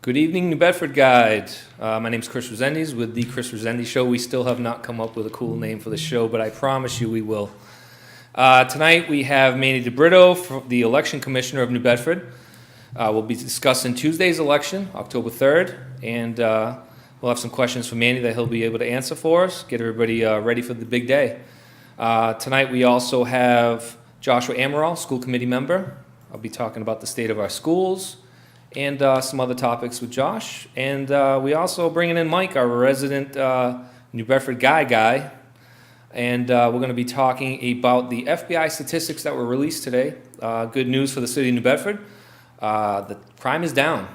Good evening, New Bedford Guide. My name is Chris Resendes with The Chris Resendes Show. We still have not come up with a cool name for the show, but I promise you we will. Tonight we have Manuel DeBrito, the Election Commissioner of New Bedford. We'll be discussing Tuesday's election, October 3rd, and we'll have some questions for Manny that he'll be able to answer for us, get everybody ready for the big day. Tonight we also have Joshua Amaral, school committee member. I'll be talking about the state of our schools and some other topics with Josh. And we also bringing in Mike, our resident New Bedford guy. And we're going to be talking about the FBI statistics that were released today. Good news for the city of New Bedford. The crime is down.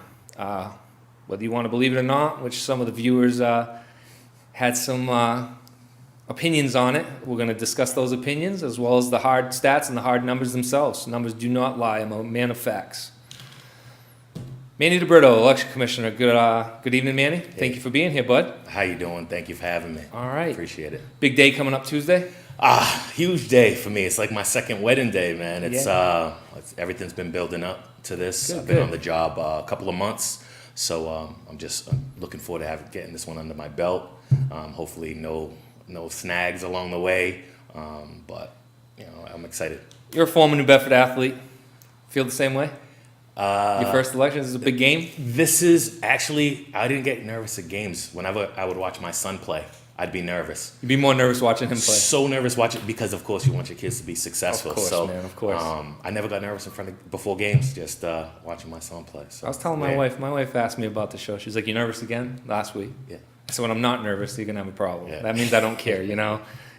Whether you want to believe it or not, which some of the viewers had some opinions on it. We're going to discuss those opinions as well as the hard stats and the hard numbers themselves. Numbers do not lie. I'm a man of facts. Manny DeBrito, Election Commissioner. Good evening, Manny. Thank you for being here, bud. How you doing? Thank you for having me. All right. Appreciate it. Big day coming up Tuesday? Huge day for me. It's like my second wedding day, man. Everything's been building up to this. I've been on the job a couple of months, so I'm looking forward to getting this one under my belt. Hopefully no snags along the way, but I'm excited. You're a former New Bedford athlete. Feel the same way? Your first election is a big game? This is actually, I didn't get nervous at games. Whenever I would watch my son play, I'd be nervous. You'd be more nervous watching him play? So nervous watching, because of course you want your kids to be successful. Of course, man, of course. I never got nervous before games, just watching my son play. So, I was telling my wife asked me about the show. She's like, "You nervous again?" Last week. Yeah. I said, when I'm not nervous, you're going to have a problem. Yeah. That means I don't care,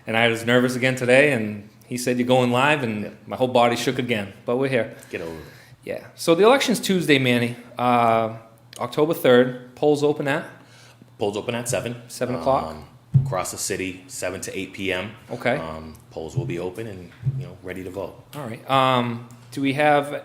And I was nervous again today, and he said, "You're going live," and my whole body shook again. But we're here. Get over it. Yeah. So the election's Tuesday, Manny. October 3rd. Polls open at? Polls open at 7. 7 o'clock? Across the city, 7 to 8 p.m. Okay. Polls will be open and, ready to vote. All right. Do we have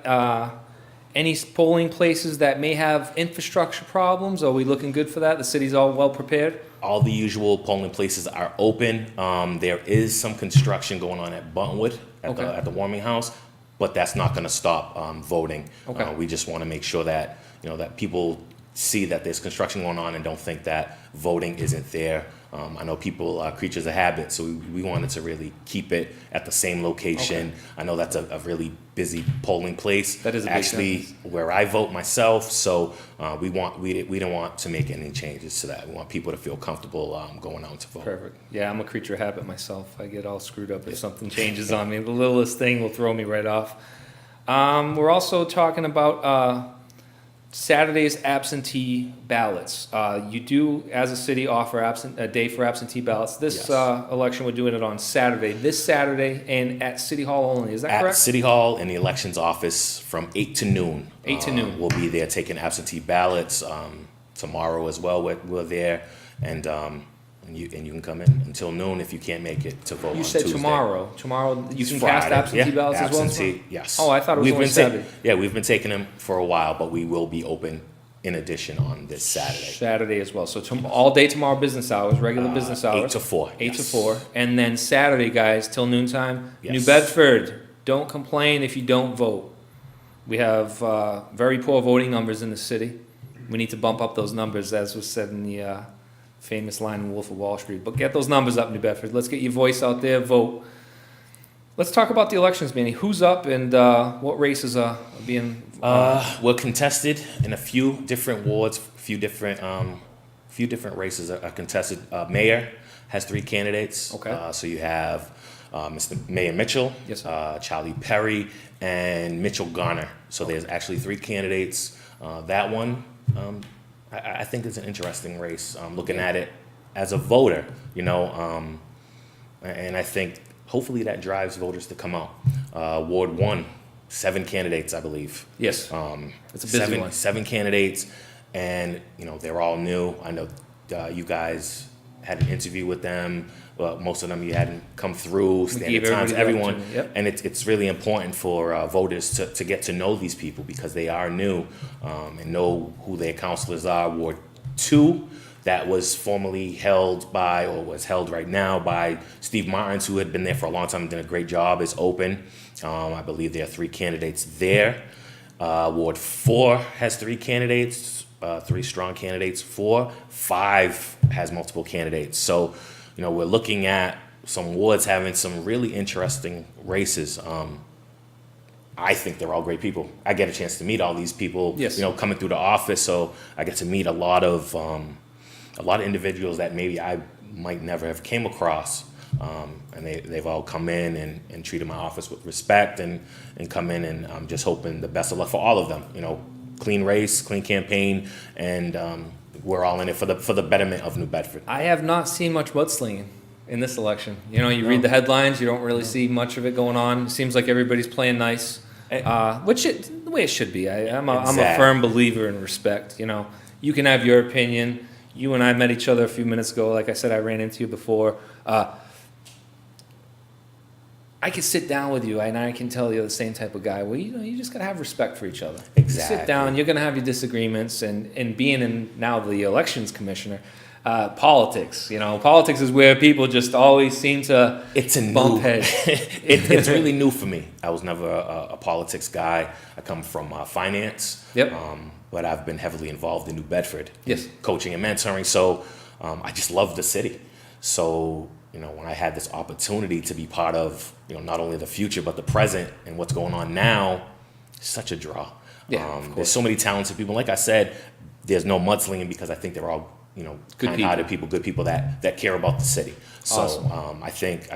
any polling places that may have infrastructure problems? Are we looking good for that? The city's all well prepared? All the usual polling places are open. There is some construction going on at Buttonwood, at the warming house, but that's not going to stop voting. Okay. We just want to make sure that that people see that there's construction going on and don't think that voting isn't there. I know people are creatures of habit, so we wanted to really keep it at the same location. Okay. I know that's a really busy polling place. That is actually where I vote myself. So we don't want to make any changes to that. We want people to feel comfortable going out to vote. Perfect. Yeah, I'm a creature of habit myself. I get all screwed up if something changes on me. The littlest thing will throw me right off. We're also talking about Saturday's absentee ballots. You do, as a city, offer a day for absentee ballots. This election, we're doing it on Saturday. This Saturday, and at City Hall only. Is that correct? At City Hall in the elections office from 8 to noon. 8 to noon. We'll be there taking absentee ballots. Tomorrow as well, we're there, and you can come in until noon if you can't make it to vote. You said Tuesday. Tomorrow you can Friday. cast absentee ballots as well? Absentee, yes. Oh, I thought it was only Saturday. We've been taking them for a while, but we will be open in addition on this Saturday. Saturday as well. So all day tomorrow, business hours, regular business hours. 8 to 4. 8 to 4. And then Saturday, guys, till noontime. Yes. New Bedford, don't complain if you don't vote. We have very poor voting numbers in the city. We need to bump up those numbers, as was said in the famous line in Wolf of Wall Street. But get those numbers up, New Bedford. Let's get your voice out there, vote. Let's talk about the elections, Manny. Who's up and what races are being... We're contested in a few different wards, few different races are contested. Mayor has 3 candidates. Okay. So you have Mr. Mayor Mitchell, yes, Charlie Perry, and Mitchell Garner. So there's actually 3 candidates. That one, I think it's an interesting race. Looking at it as a voter, and I think hopefully that drives voters to come out. Ward 1, 7 candidates, I believe. Yes, it's a busy one. 7 candidates, and they're all new. I know you guys had an interview with them. Most of them you hadn't come through. Standard times, everyone, and it's really important for voters to get to know these people because they are new and know who their counselors are. Ward 2, that was formerly held by, or was held right now by Steve Martins, who had been there for a long time and did a great job, is open. I believe there are 3 candidates there. Ward 4 has 3 candidates. three strong candidates. 4, 5 has multiple candidates. So, we're looking at some wards having some really interesting races. I think they're all great people. I get a chance to meet all these people, coming through the office. So I get to meet a lot of individuals that maybe I might never have came across. And they've all come in and treated my office with respect and come in, and I'm just hoping the best of luck for all of them. Clean race, clean campaign, and we're all in it for the betterment of New Bedford. I have not seen much mudslinging in this election. You read the headlines, you don't really see much of it going on. It seems like everybody's playing nice, the way it should be. I'm a firm believer in respect. You can have your opinion. You and I met each other a few minutes ago. Like I said, I ran into you before. I can sit down with you and I can tell you're the same type of guy. Well, you just got to have respect for each other. Exactly. Sit down, you're going to have your disagreements, and being in now the elections commissioner, politics, politics is where people just always seem to bump heads. It's really new for me. I was never a politics guy. I come from finance. Yep. But I've been heavily involved in New Bedford. Yes. Coaching and mentoring. So I just love the city. So, when I had this opportunity to be part of, not only the future, but the present and what's going on now, it's such a draw. Yeah, there's so many talented people. Like I said, there's no mudslinging because I think they're all, kind-hearted people, good people that care about the city. So Awesome. I think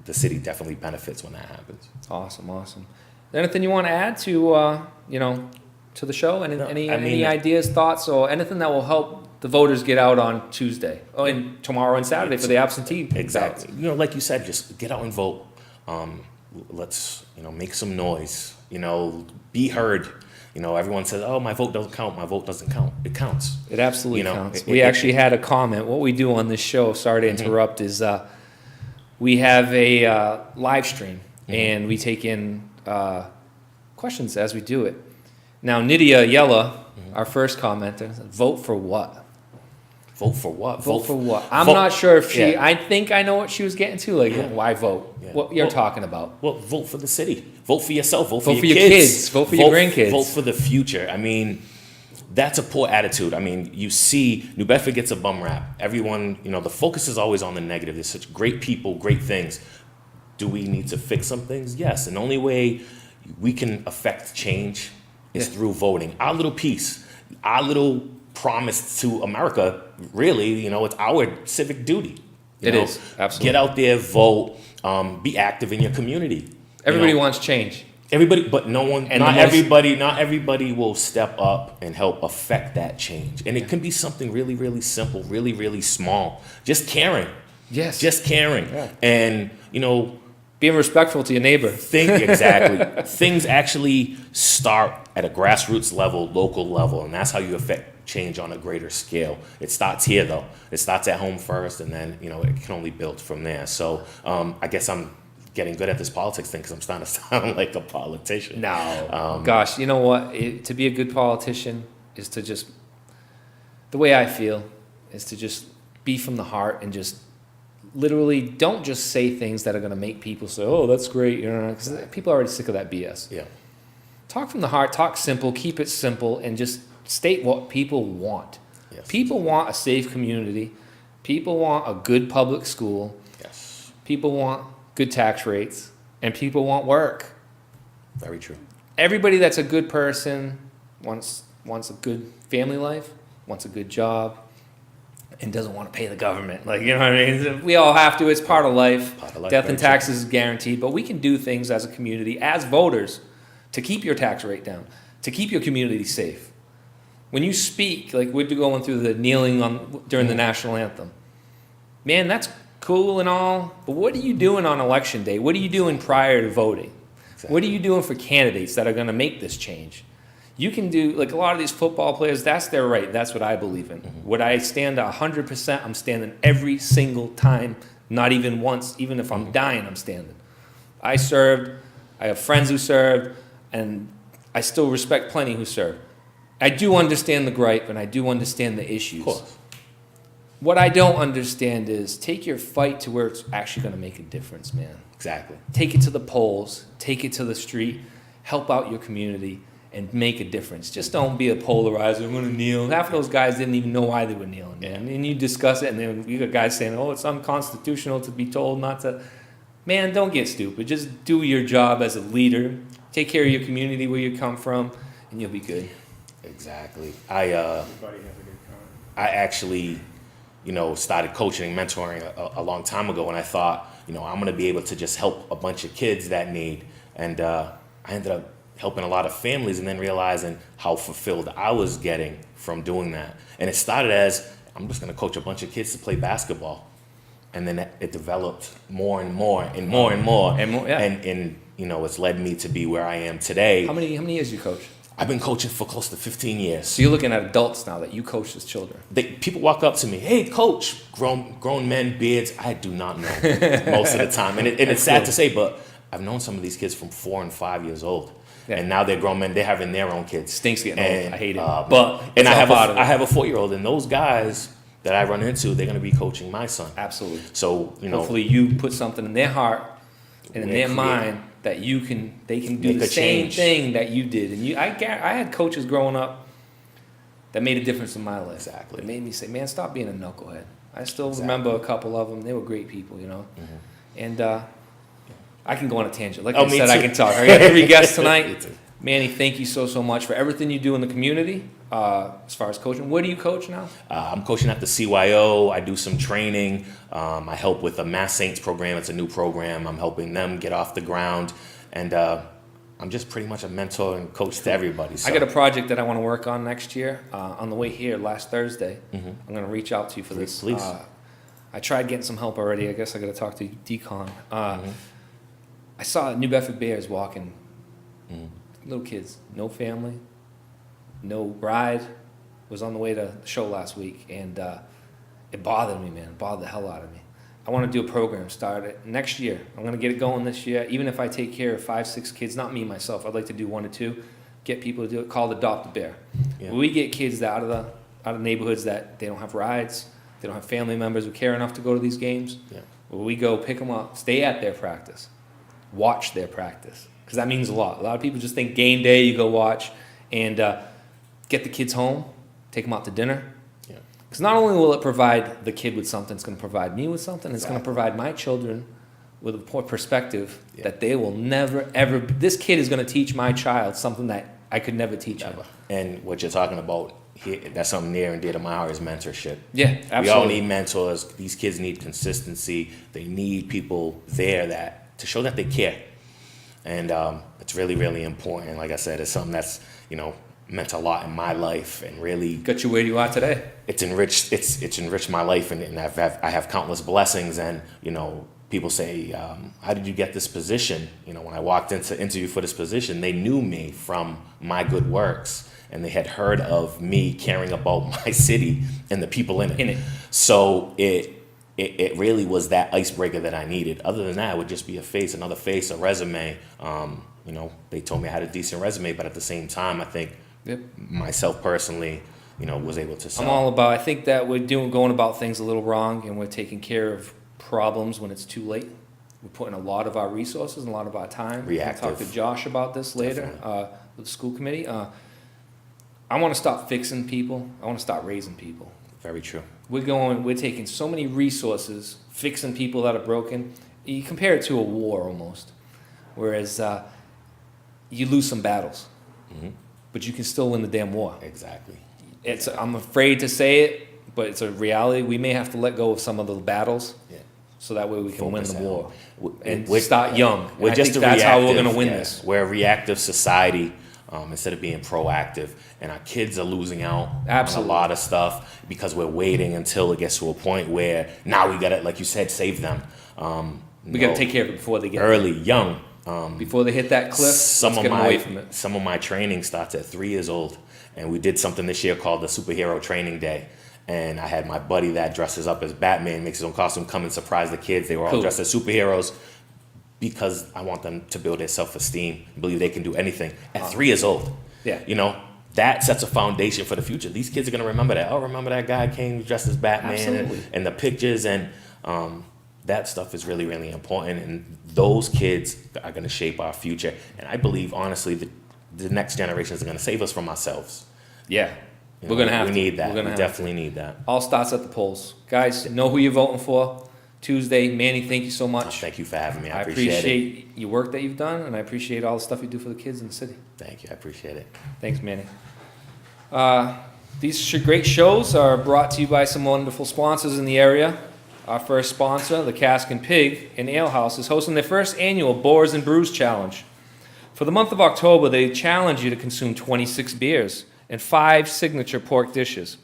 the city definitely benefits when that happens. Awesome. Anything you want to add to, to the show? Any ideas, thoughts, or anything that will help the voters get out on Tuesday, and tomorrow and Saturday for the absentee? Exactly. Like you said, just get out and vote. Let's, make some noise. Be heard. Everyone says, "Oh, my vote doesn't count. My vote doesn't count." It counts. It absolutely counts. We actually had a comment. What we do on this show, sorry to interrupt, is we have a live stream, and we take in questions as we do it. Now, Nydia Yella, our first commenter, vote for what? Vote for what? Vote for what? I'm not sure if she. Yeah. I think I know what she was getting to. Why vote? Yeah. What you're talking about? Well, vote for the city. Vote for yourself. Vote for your kids. Vote for your grandkids. Vote for the future. That's a poor attitude. You see, New Bedford gets a bum rap. Everyone, the focus is always on the negative. There's such great people, great things. Do we need to fix some things? Yes. And the only way we can affect change is through voting. Our little piece, our little promise to America, really, it's our civic duty. It is, absolutely. Get out there, vote, be active in your community. Everybody wants change. Everybody, but no one, not everybody will step up and help affect that change. And it can be something really, really simple, really, really small. Just caring. Yes. Just caring. Yeah. And, being respectful to your neighbor. Exactly. Things actually start at a grassroots level, local level, and that's how you affect change on a greater scale. It starts here, though. It starts at home first, and then, it can only build from there. So I guess I'm getting good at this politics thing because I'm starting to sound like a politician. No. Gosh, you know what? To be a good politician is to just, the way I feel, is to just be from the heart and just literally don't just say things that are going to make people say, "Oh, that's great," because people are already sick of that BS. Yeah. Talk from the heart, talk simple, keep it simple, and just state what people want. Yes. People want a safe community. People want a good public school. Yes. People want good tax rates, and people want work. Very true. Everybody that's a good person wants a good family life, wants a good job, and doesn't want to pay the government. We all have to. It's part of life. Death and taxes is guaranteed. But we can do things as a community, as voters, to keep your tax rate down, to keep your community safe. When you speak, like we're going through the kneeling during the national anthem, man, that's cool and all, but what are you doing on election day? What are you doing prior to voting? Exactly. What are you doing for candidates that are going to make this change? You can do, like a lot of these football players, that's their right. That's what I believe in. Mm-hmm. Would I stand 100%? I'm standing every single time, not even once. Even if I'm dying, I'm standing. I served. I have friends who served, and I still respect plenty who served. I do understand the gripe, and I do understand the issues. Of course. What I don't understand is take your fight to where it's actually going to make a difference, man. Exactly. Take it to the polls. Take it to the street. Help out your community. and make a difference. Just don't be a polarizer. I'm going to kneel. Half of those guys didn't even know why they were kneeling, man. And you discuss it, and then you got guys saying, oh, it's unconstitutional to be told not to. Man, don't get stupid. Just do your job as a leader. Take care of your community where you come from, and you'll be good. Exactly. I actually, started coaching and mentoring a long time ago, and I thought, I'm going to be able to just help a bunch of kids that need. And I ended up helping a lot of families, and then realizing how fulfilled I was getting from doing that. And it started as, I'm just going to coach a bunch of kids to play basketball. And then it developed more and more and more and more. And it's led me to be where I am today. How many years you coach? I've been coaching for close to 15 years. So you're looking at adults now that you coach as children. People walk up to me, hey, coach, grown men, beards. I do not know most of the time. And it's sad to say, but I've known some of these kids from 4 and 5 years old. Yeah. And now they're grown men. They're having their own kids. Stinks getting old. I hate it. I have a 4-year-old, and those guys that I run into, they're going to be coaching my son. Absolutely. So, hopefully you put something in their heart and in their mind that they can do the same thing that you did. And I had coaches growing up that made a difference in my life. Exactly. It made me say, man, stop being a knucklehead. I still remember a couple of them. They were great people, Mm-hmm. And I can go on a tangent. Like I said, I can talk. I got 3 guests tonight. Manny, thank you so much for everything you do in the community as far as coaching. Where do you coach now? I'm coaching at the CYO. I do some training. I help with the Mass Saints program. It's a new program. I'm helping them get off the ground. And I'm just pretty much a mentor and coach to everybody. So. I got a project that I want to work on next year. On the way here last Thursday, mm-hmm. I'm going to reach out to you for this. Please. I tried getting some help already. I guess I got to talk to Decon. Mm-hmm. I saw New Bedford Bears walking. Little kids, no family, no bride. Was on the way to the show last week, and it bothered me, man. It bothered the hell out of me. I want to do a program, start it next year. I'm going to get it going this year. Even if I take care of 5, 6 kids, not me, myself. I'd like to do 1 or 2, get people to do it, called Adopt a Bear. Yeah. We get kids out of neighborhoods that they don't have rides, they don't have family members who care enough to go to these games. Yeah. Well, we go pick them up, stay at their practice, watch their practice. Because that means a lot. A lot of people just think game day, you go watch, and get the kids home, take them out to dinner. Because not only will it provide the kid with something, it's going to provide me with something. It's going to provide my children with a perspective that they will never, ever. This kid is going to teach my child something that I could never teach him. And what you're talking about here, that's something near and dear to my heart, is mentorship. Yeah, absolutely. We all need mentors. These kids need consistency. They need people there to show that they care. And it's really, really important. Like I said, it's something that's, meant a lot in my life, and really got you where you are today. It's enriched my life, and I have countless blessings. And people say, how did you get this position? When I walked into interview for this position, they knew me from my good works, and they had heard of me caring about my city and the people in it. So it really was that icebreaker that I needed. Other than that, it would just be another face, a resume. They told me I had a decent resume, but at the same time, I think myself personally, was able to sell. I'm all about, I think that we're going about things a little wrong, and we're taking care of problems when it's too late. We're putting a lot of our resources and a lot of our time. Reactive. I'll talk to Josh about this later with the school committee. I want to stop fixing people. I want to start raising people. Very true. We're taking so many resources, fixing people that are broken. You compare it to a war almost. Whereas you lose some battles, but you can still win the damn war. Exactly. I'm afraid to say it, but it's a reality. We may have to let go of some of the battles, so that way we can win the war. And start young. That's how we're going to win this. We're a reactive society instead of being proactive, and our kids are losing out on a lot of stuff because we're waiting until it gets to a point where now we got to, like you said, save them. We got to take care of it before they get early, young. Before they hit that cliff, let's get them away from it. Some of my training starts at 3 years old, and we did something this year called the Superhero Training Day. And I had my buddy that dresses up as Batman, makes his own costume, come and surprise the kids. They were all dressed as superheroes because I want them to build their self-esteem, believe they can do anything at 3 years old. Yeah. That sets a foundation for the future. These kids are going to remember that. Oh, remember that guy came dressed as Batman and the pictures, and that stuff is really, really important. And those kids are going to shape our future. And I believe, honestly, that the next generations are going to save us from ourselves. Yeah. We're going to have to. We need that. We definitely need that. All starts at the polls. Guys, know who you're voting for. Tuesday. Manny, thank you so much. Thank you for having me. I appreciate your work that you've done, and I appreciate all the stuff you do for the kids in the city. Thank you. I appreciate it. Thanks, Manny. These great shows are brought to you by some wonderful sponsors in the area. Our first sponsor, the Cask and Pig and Ale House, is hosting their first annual Boars and Brews Challenge. For the month of October, they challenge you to consume 26 beers and 5 signature pork dishes.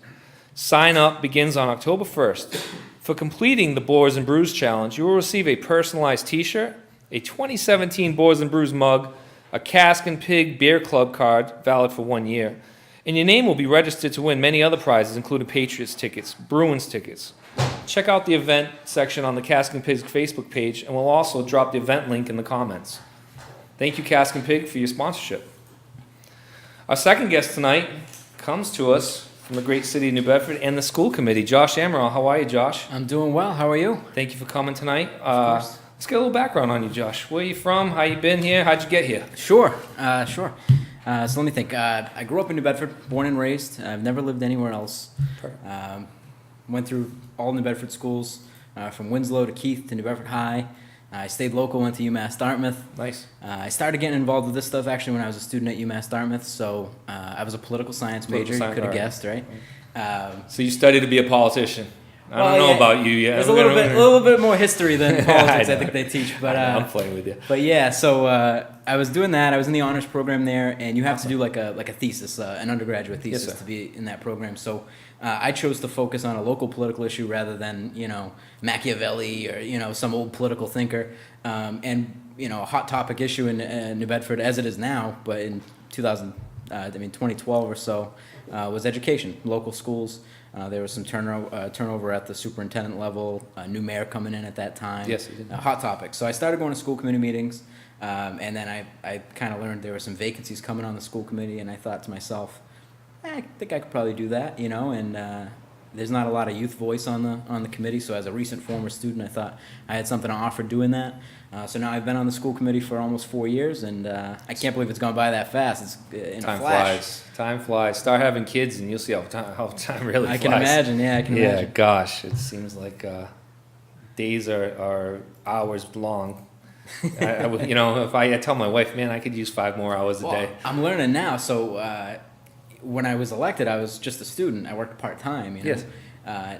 Sign up begins on October 1st. For completing the Boars and Brews Challenge, you will receive a personalized t-shirt, a 2017 Boars and Brews mug, a Cask and Pig Beer Club card, valid for 1 year, and your name will be registered to win many other prizes, including Patriots tickets, Bruins tickets. Check out the event section on the Cask and Pig's Facebook page, and we'll also drop the event link in the comments. Thank you, Cask and Pig, for your sponsorship. Our second guest tonight comes to us from the great city of New Bedford and the school committee, Josh Amaral. How are you, Josh? I'm doing well. How are you? Thank you for coming tonight. Of course. Let's get a little background on you, Josh. Where are you from? How you been here? How'd you get here? Sure. So let me think. I grew up in New Bedford, born and raised. I've never lived anywhere else. Went through all New Bedford schools, from Winslow to Keith to New Bedford High. I stayed local, went to UMass Dartmouth. Nice. I started getting involved with this stuff actually when I was a student at UMass Dartmouth. So I was a political science major. You could have guessed, right? So you studied to be a politician. I don't know about you yet. There's a little bit more history than politics I think they teach. But I'm playing with you. But yeah, so I was doing that. I was in the honors program there, and you have to do like a thesis, an undergraduate thesis to be in that program. So I chose to focus on a local political issue rather than Machiavelli or some old political thinker. And a hot topic issue in New Bedford as it is now, but in 2012 or so, was education, local schools. There was some turnover at the superintendent level, a new mayor coming in at that time. Yes, you did. A hot topic. So I started going to school committee meetings, and then I kind of learned there were some vacancies coming on the school committee, and I thought to myself, I think I could probably do that, and there's not a lot of youth voice on the committee, so as a recent former student, I thought I had something to offer doing that. So now I've been on the school committee for almost 4 years, and I can't believe it's gone by that fast. It's in a flash. Time flies. Start having kids, and you'll see how time really flies. I can imagine. Yeah, I can imagine. Yeah, gosh, it seems like days are hours long. If I tell my wife, man, I could use 5 more hours a day. I'm learning now. So when I was elected, I was just a student. I worked part-time. Yes.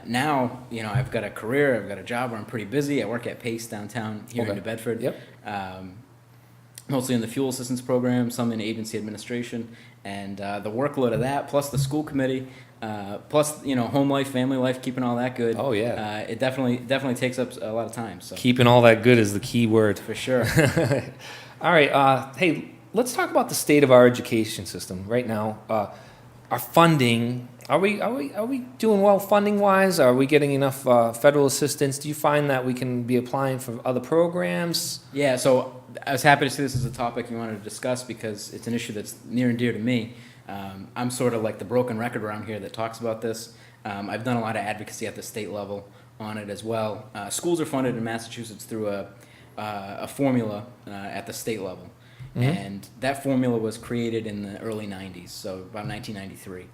Now, I've got a career. I've got a job where I'm pretty busy. I work at Pace downtown here in New Bedford. Yep. Mostly in the fuel assistance program, some in agency administration, and the workload of that, plus the school committee, plus home life, family life, keeping all that good. Oh yeah. It definitely takes up a lot of time. So keeping all that good is the key word. For sure. All right. Hey, let's talk about the state of our education system right now. Our funding. Are we doing well funding wise? Are we getting enough federal assistance? Do you find that we can be applying for other programs? Yeah, so I was happy to see this as a topic you wanted to discuss because it's an issue that's near and dear to me. I'm sort of like the broken record around here that talks about this. I've done a lot of advocacy at the state level on it as well. Schools are funded in Massachusetts through a formula at the state level. Mm-hmm. And that formula was created in the early 90s, so about 1993.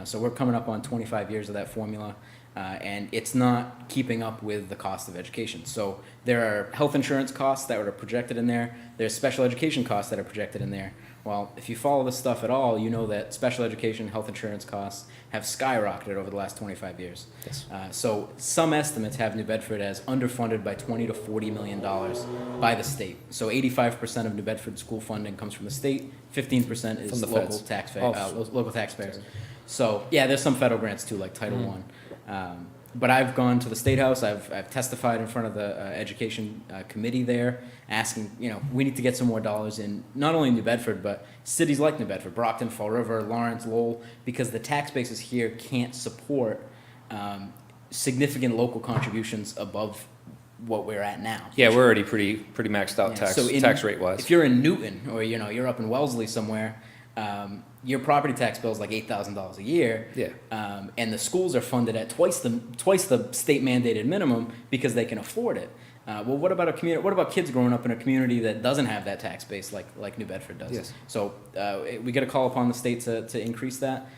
So we're coming up on 25 years of that formula, and it's not keeping up with the cost of education. So there are health insurance costs that are projected in there. There's special education costs that are projected in there. Well, if you follow this stuff at all, you know that special education, health insurance costs have skyrocketed over the last 25 years. Yes. So some estimates have New Bedford as underfunded by $20 to $40 million by the state. So 85% of New Bedford school funding comes from the state, 15% is local taxpayers. So yeah, there's some federal grants too, like Title I. But I've gone to the State House. I've testified in front of the Education Committee there, asking, we need to get some more dollars in, not only New Bedford, but cities like New Bedford, Brockton, Fall River, Lawrence, Lowell, because the tax bases here can't support significant local contributions above what we're at now. Yeah, we're already pretty maxed out tax rate wise. If you're in Newton or you're up in Wellesley somewhere, your property tax bill is like $8,000 a year. Yeah. And the schools are funded at twice the state mandated minimum because they can afford it. Well, what about a community? What about kids growing up in a community that doesn't have that tax base like New Bedford does? Yes. So we got to call upon the state to increase that.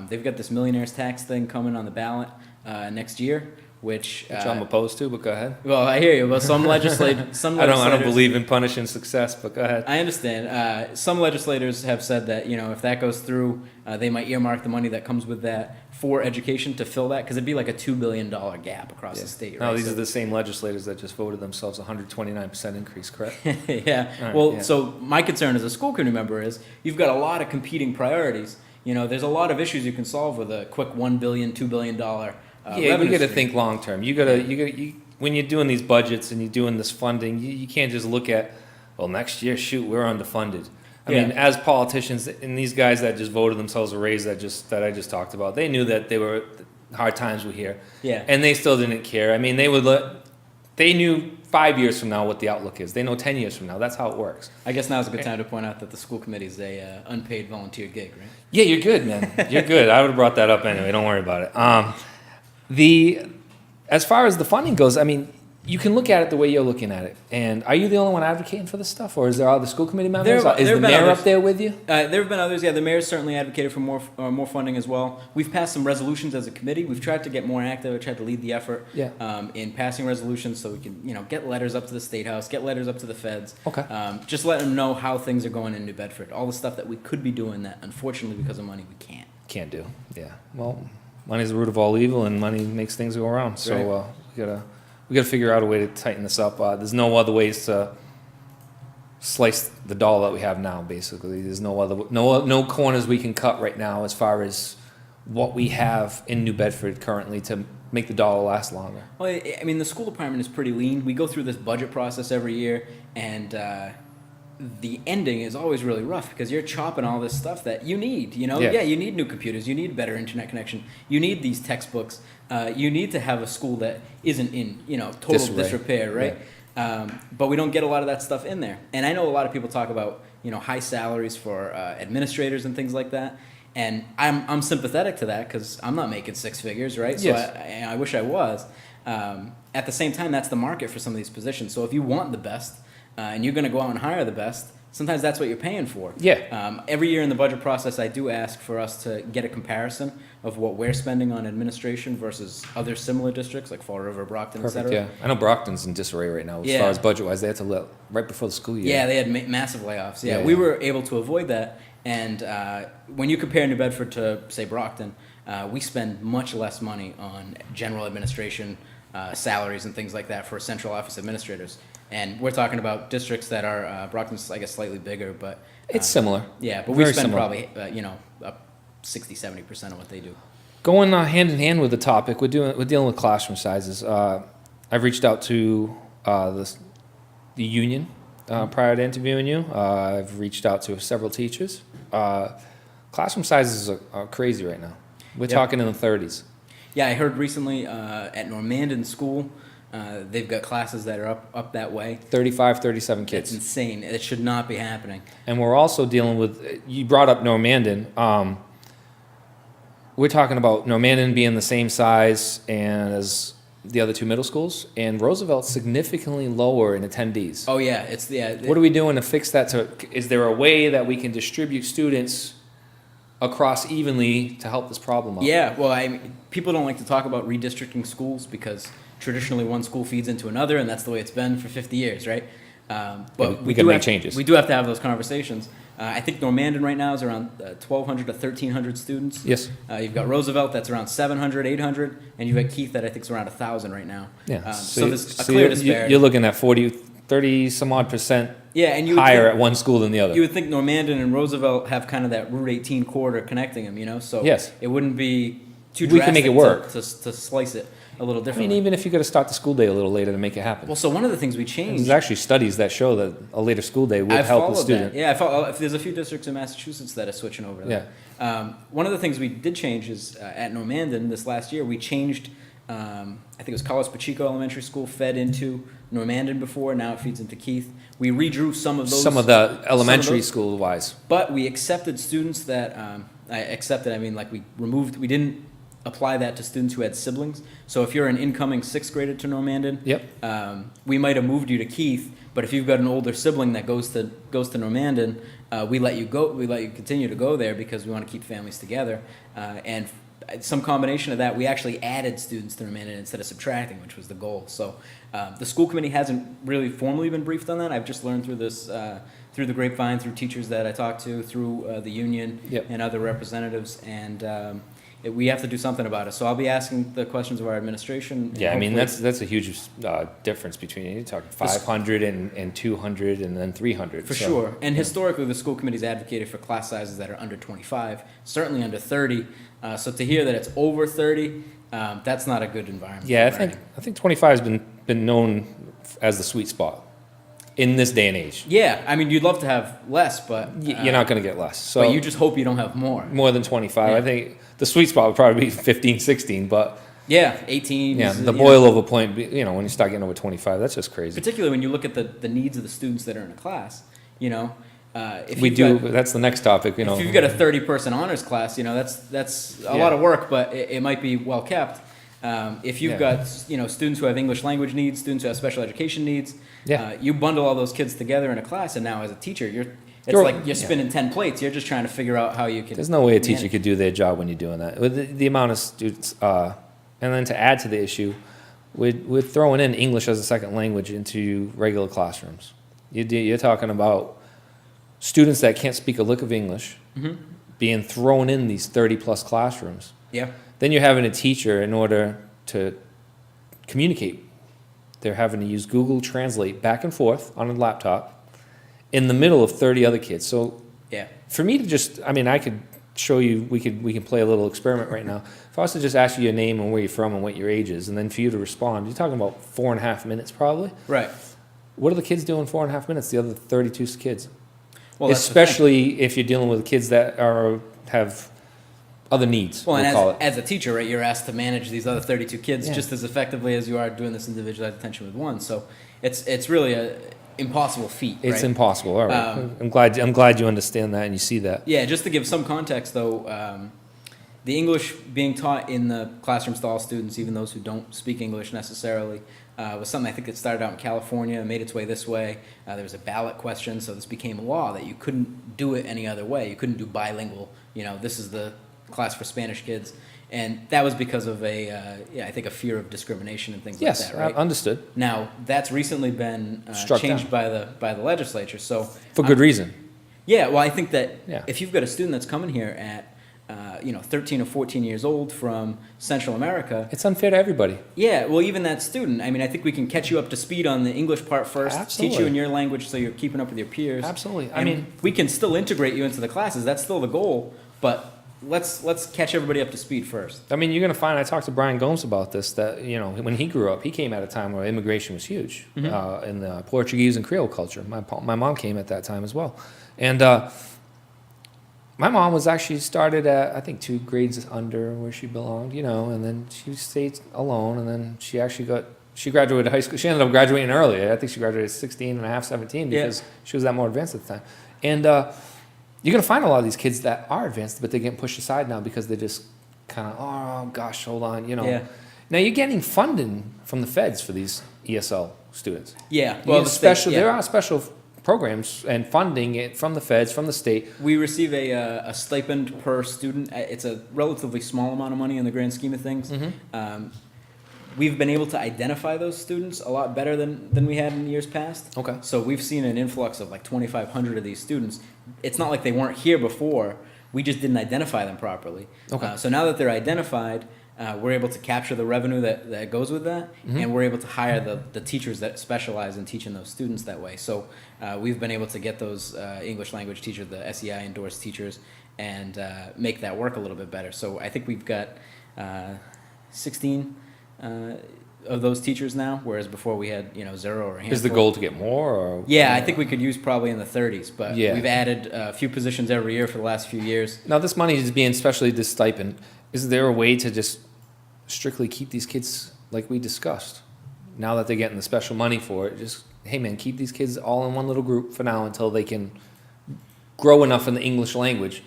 They've got this millionaire's tax thing coming on the ballot next year, which I'm opposed to, but go ahead. Well, I hear you. Well, some legislators. I don't believe in punishing success, but go ahead. I understand. Some legislators have said that if that goes through, they might earmark the money that comes with that for education to fill that, because it'd be like a $2 billion gap across the state. Right? No, these are the same legislators that just voted themselves 129% increase, correct? Yeah. Right, Well, yeah. So my concern as a school committee member is you've got a lot of competing priorities. There's a lot of issues you can solve with a quick $1 billion, $2 billion. Yeah, you got to think long term. When you're doing these budgets and you're doing this funding, you can't just look at, well, next year, shoot, we're underfunded. I mean, as politicians and these guys that just voted themselves a raise that I just talked about, they knew that hard times were here. Yeah. And they still didn't care. I mean, they knew 5 years from now what the outlook is. They know 10 years from now. That's how it works. I guess now's a good time to point out that the school committee is a unpaid volunteer gig, right? Yeah, you're good, man. You're good. I would have brought that up anyway. Don't worry about it. As far as the funding goes, I mean, you can look at it the way you're looking at it. And are you the only one advocating for this stuff, or is there other school committee members? Is the mayor up there with you? There have been others. Yeah, the mayor's certainly advocated for more funding as well. We've passed some resolutions as a committee. We've tried to get more active. We've tried to lead the effort in passing resolutions so we can get letters up to the State House, get letters up to the feds. Okay. Just let them know how things are going in New Bedford. All the stuff that we could be doing that, unfortunately, because of money, we can't. Can't do. Yeah. Well, money's the root of all evil, and money makes things go around. So we gotta figure out a way to tighten this up. There's no other ways to slice the doll that we have now. Basically, there's no corners we can cut right now as far as what we have in New Bedford currently to make the dollar last longer. Well, I mean, the school department is pretty lean. We go through this budget process every year, and the ending is always really rough because you're chopping all this stuff that you need. You need new computers, you need better internet connection, you need these textbooks, you need to have a school that isn't in total disrepair, right? Yeah. But we don't get a lot of that stuff in there. And I know a lot of people talk about high salaries for administrators and things like that. And I'm sympathetic to that because I'm not making six figures, right? So yes. I wish I was. At the same time, that's the market for some of these positions. So if you want the best, and you're going to go out and hire the best, sometimes that's what you're paying for. Yeah. Every year in the budget process, I do ask for us to get a comparison of what we're spending on administration versus other similar districts like Fall River, Brockton, Perfect, et cetera. yeah. I know Brockton's in disarray right now as far as budget-wise. They had to let right before the school year. Yeah, they had massive layoffs. Yeah, we were able to avoid that. And when you compare New Bedford to, say, Brockton, we spend much less money on general administration, salaries and things like that for central office administrators. And we're talking about districts that are, Brockton's, I guess, slightly bigger, but... it's similar. Yeah, but we spend probably, up 60-70% of what they do. Going hand in hand with the topic, we're dealing with classroom sizes. I've reached out to the union prior to interviewing you. I've reached out to several teachers. Classroom sizes are crazy right now. We're talking in the 30s. Yeah, I heard recently at Normandin School, they've got classes that are up that way. 35, 37 kids. It's insane. It should not be happening. And we're also dealing with, you brought up Normandin. We're talking about Normandin being the same size as the other two middle schools, and Roosevelt's significantly lower in attendees. Oh, yeah. What are we doing to fix that? Is there a way that we can distribute students across evenly to help this problem out? Yeah, well, people don't like to talk about redistricting schools because traditionally one school feeds into another, and that's the way it's been for 50 years, right? But we can make changes. We do have to have those conversations. I think Normandin right now is around 1,200 to 1,300 students. Yes. You've got Roosevelt that's around 700, 800, and you've got Keith that I think is around 1,000 right now. Yeah. So there's a clear disparity. You're looking at 30 some odd percent and higher at one school than the other. You would think Normandin and Roosevelt have kind of that Route 18 corridor connecting them, So yes. It wouldn't be too we can make it work to slice it a little differently. I mean, even if you got to start the school day a little later to make it happen. Well, so one of the things we changed... There's actually studies that show that a later school day would help the student. That. Yeah, if there's a few districts in Massachusetts that are switching over to that. Yeah. One of the things we did change is at Normandin this last year, we changed... I think it was Carlos Pacheco Elementary School fed into Normandin before. Now it feeds into Keith. We redrew some of those. Some of the elementary school wise. But we accepted students that... we removed... We didn't apply that to students who had siblings. So if you're an incoming 6th grader to Normandin, Yep. We might have moved you to Keith, but if you've got an older sibling that goes to Normandin, we let you continue to go there because we want to keep families together. And some combination of that, we actually added students to Normandin instead of subtracting, which was the goal. So the school committee hasn't really formally been briefed on that. I've just learned through this, through the grapevine, through teachers that I talked to, through the union Yep. and other representatives, and we have to do something about it. So I'll be asking the questions of our administration. Yeah, I mean, hopefully- that's a huge difference between, you're talking 500 and 200 and then 300. For so, sure. And yeah. historically, the school committee's advocated for class sizes that are under 25, certainly under 30. So to hear that it's over 30, that's not a good environment. Yeah, for learning. I think 25 has been known as the sweet spot in this day and age. Yeah, I mean, you'd love to have less, but You're not going to get less. So but you just hope you don't have more. more than 25. Yeah. I think the sweet spot would probably be 15, 16, but Yeah, 18. yeah, is, the you know, boil over point, when you start getting over 25, that's just crazy. particularly when you look at the needs of the students that are in a class, if We you've do, got- that's the next topic, If you've got a 30-person honors class, that's a lot of work, but it might be well kept. If you've Yeah. got students who have English language needs, students who have special education needs, Yeah. you bundle all those kids together in a class, and now as a teacher, it's You're- like you're yeah. spinning 10 plates. You're just trying to figure out how you can. There's no way a teacher manage. could do their job when you're doing that. With the amount of students, and then to add to the issue, we're throwing in English as a second language into regular classrooms. You're talking about students that can't speak a lick of English being thrown in these 30-plus classrooms. Yeah. Then you're having a teacher, in order to communicate, they're having to use Google Translate back and forth on a laptop in the middle of 30 other kids. So Yeah. for me to I could show you, we can play a little experiment right now. If I was to just ask you your name and where you're from and what your age is, and then for you to respond, you're talking about 4.5 minutes probably. Right. What are the kids doing 4.5 minutes, the other 32 kids? Well, that's the thing. Especially if you're dealing with kids that have other needs, Well, we'll and call it. as a teacher, right, you're asked to manage these other 32 kids Yeah. just as effectively as you are doing this individualized attention with one. So it's really a impossible feat. It's right? impossible. All right. I'm glad you understand that and you see that. Yeah, just to give some context, though, the English being taught in the classrooms to all students, even those who don't speak English necessarily, was something I think that started out in California and made its way this way. There was a ballot question, so this became a law that you couldn't do it any other way. You couldn't do bilingual. This is the class for Spanish kids. And that was because of I think a fear of discrimination and things Yes, like that, right? understood. Now, that's recently been Struck changed down. by the legislature. So For good reason. yeah, well, I think that Yeah. if you've got a student that's coming here at 13 or 14 years old from Central America, It's unfair to everybody. yeah, well, even that student, I mean, I think we can catch you up to speed on the English part first, teach Absolutely. you in your language so you're keeping up with your peers. Absolutely. I And mean, we can still integrate you into the classes. That's still the goal, but let's catch everybody up to speed first. you're going to find, I talked to Brian Gomes about this, that, when he grew up, he came at a time where immigration was huge in the Portuguese and Creole culture. My mom came at that time as well. And my mom was actually started at, I think, 2 grades under where she belonged, and then she stayed alone, and then she graduated high school. She ended up graduating earlier. I think she graduated at 16 and a half, 17, because she was that more advanced at the time. And you're going to find a lot of these kids that are advanced, but they're getting pushed aside now because they just kind of, oh, gosh, hold on, Yeah. Now, you're getting funding from the feds for these ESL students. Yeah, Well, the state- there are special programs and funding it from the feds, from the state. We receive a stipend per student. It's a relatively small amount of money in the grand scheme of things. We've been able to identify those students a lot better than we had in years past. Okay. So we've seen an influx of like 2,500 of these students. It's not like they weren't here before. We just didn't identify them properly. Okay. So now that they're identified, we're able to capture the revenue that goes with that, and we're able to hire the teachers that specialize in teaching those students that way. So we've been able to get those English language teachers, the SEI endorsed teachers, and make that work a little bit better. So I think we've got 16 of those teachers now, whereas before we had 0 or a handful. Is the goal to get more? Or Yeah, I think we could use probably in the 30s, but Yeah. we've added a few positions every year for the last few years. Now, this money is being, especially this stipend, is there a way to just strictly keep these kids like we discussed? Now that they're getting the special money for it, just, hey man, keep these kids all in one little group for now until they can grow enough in the English language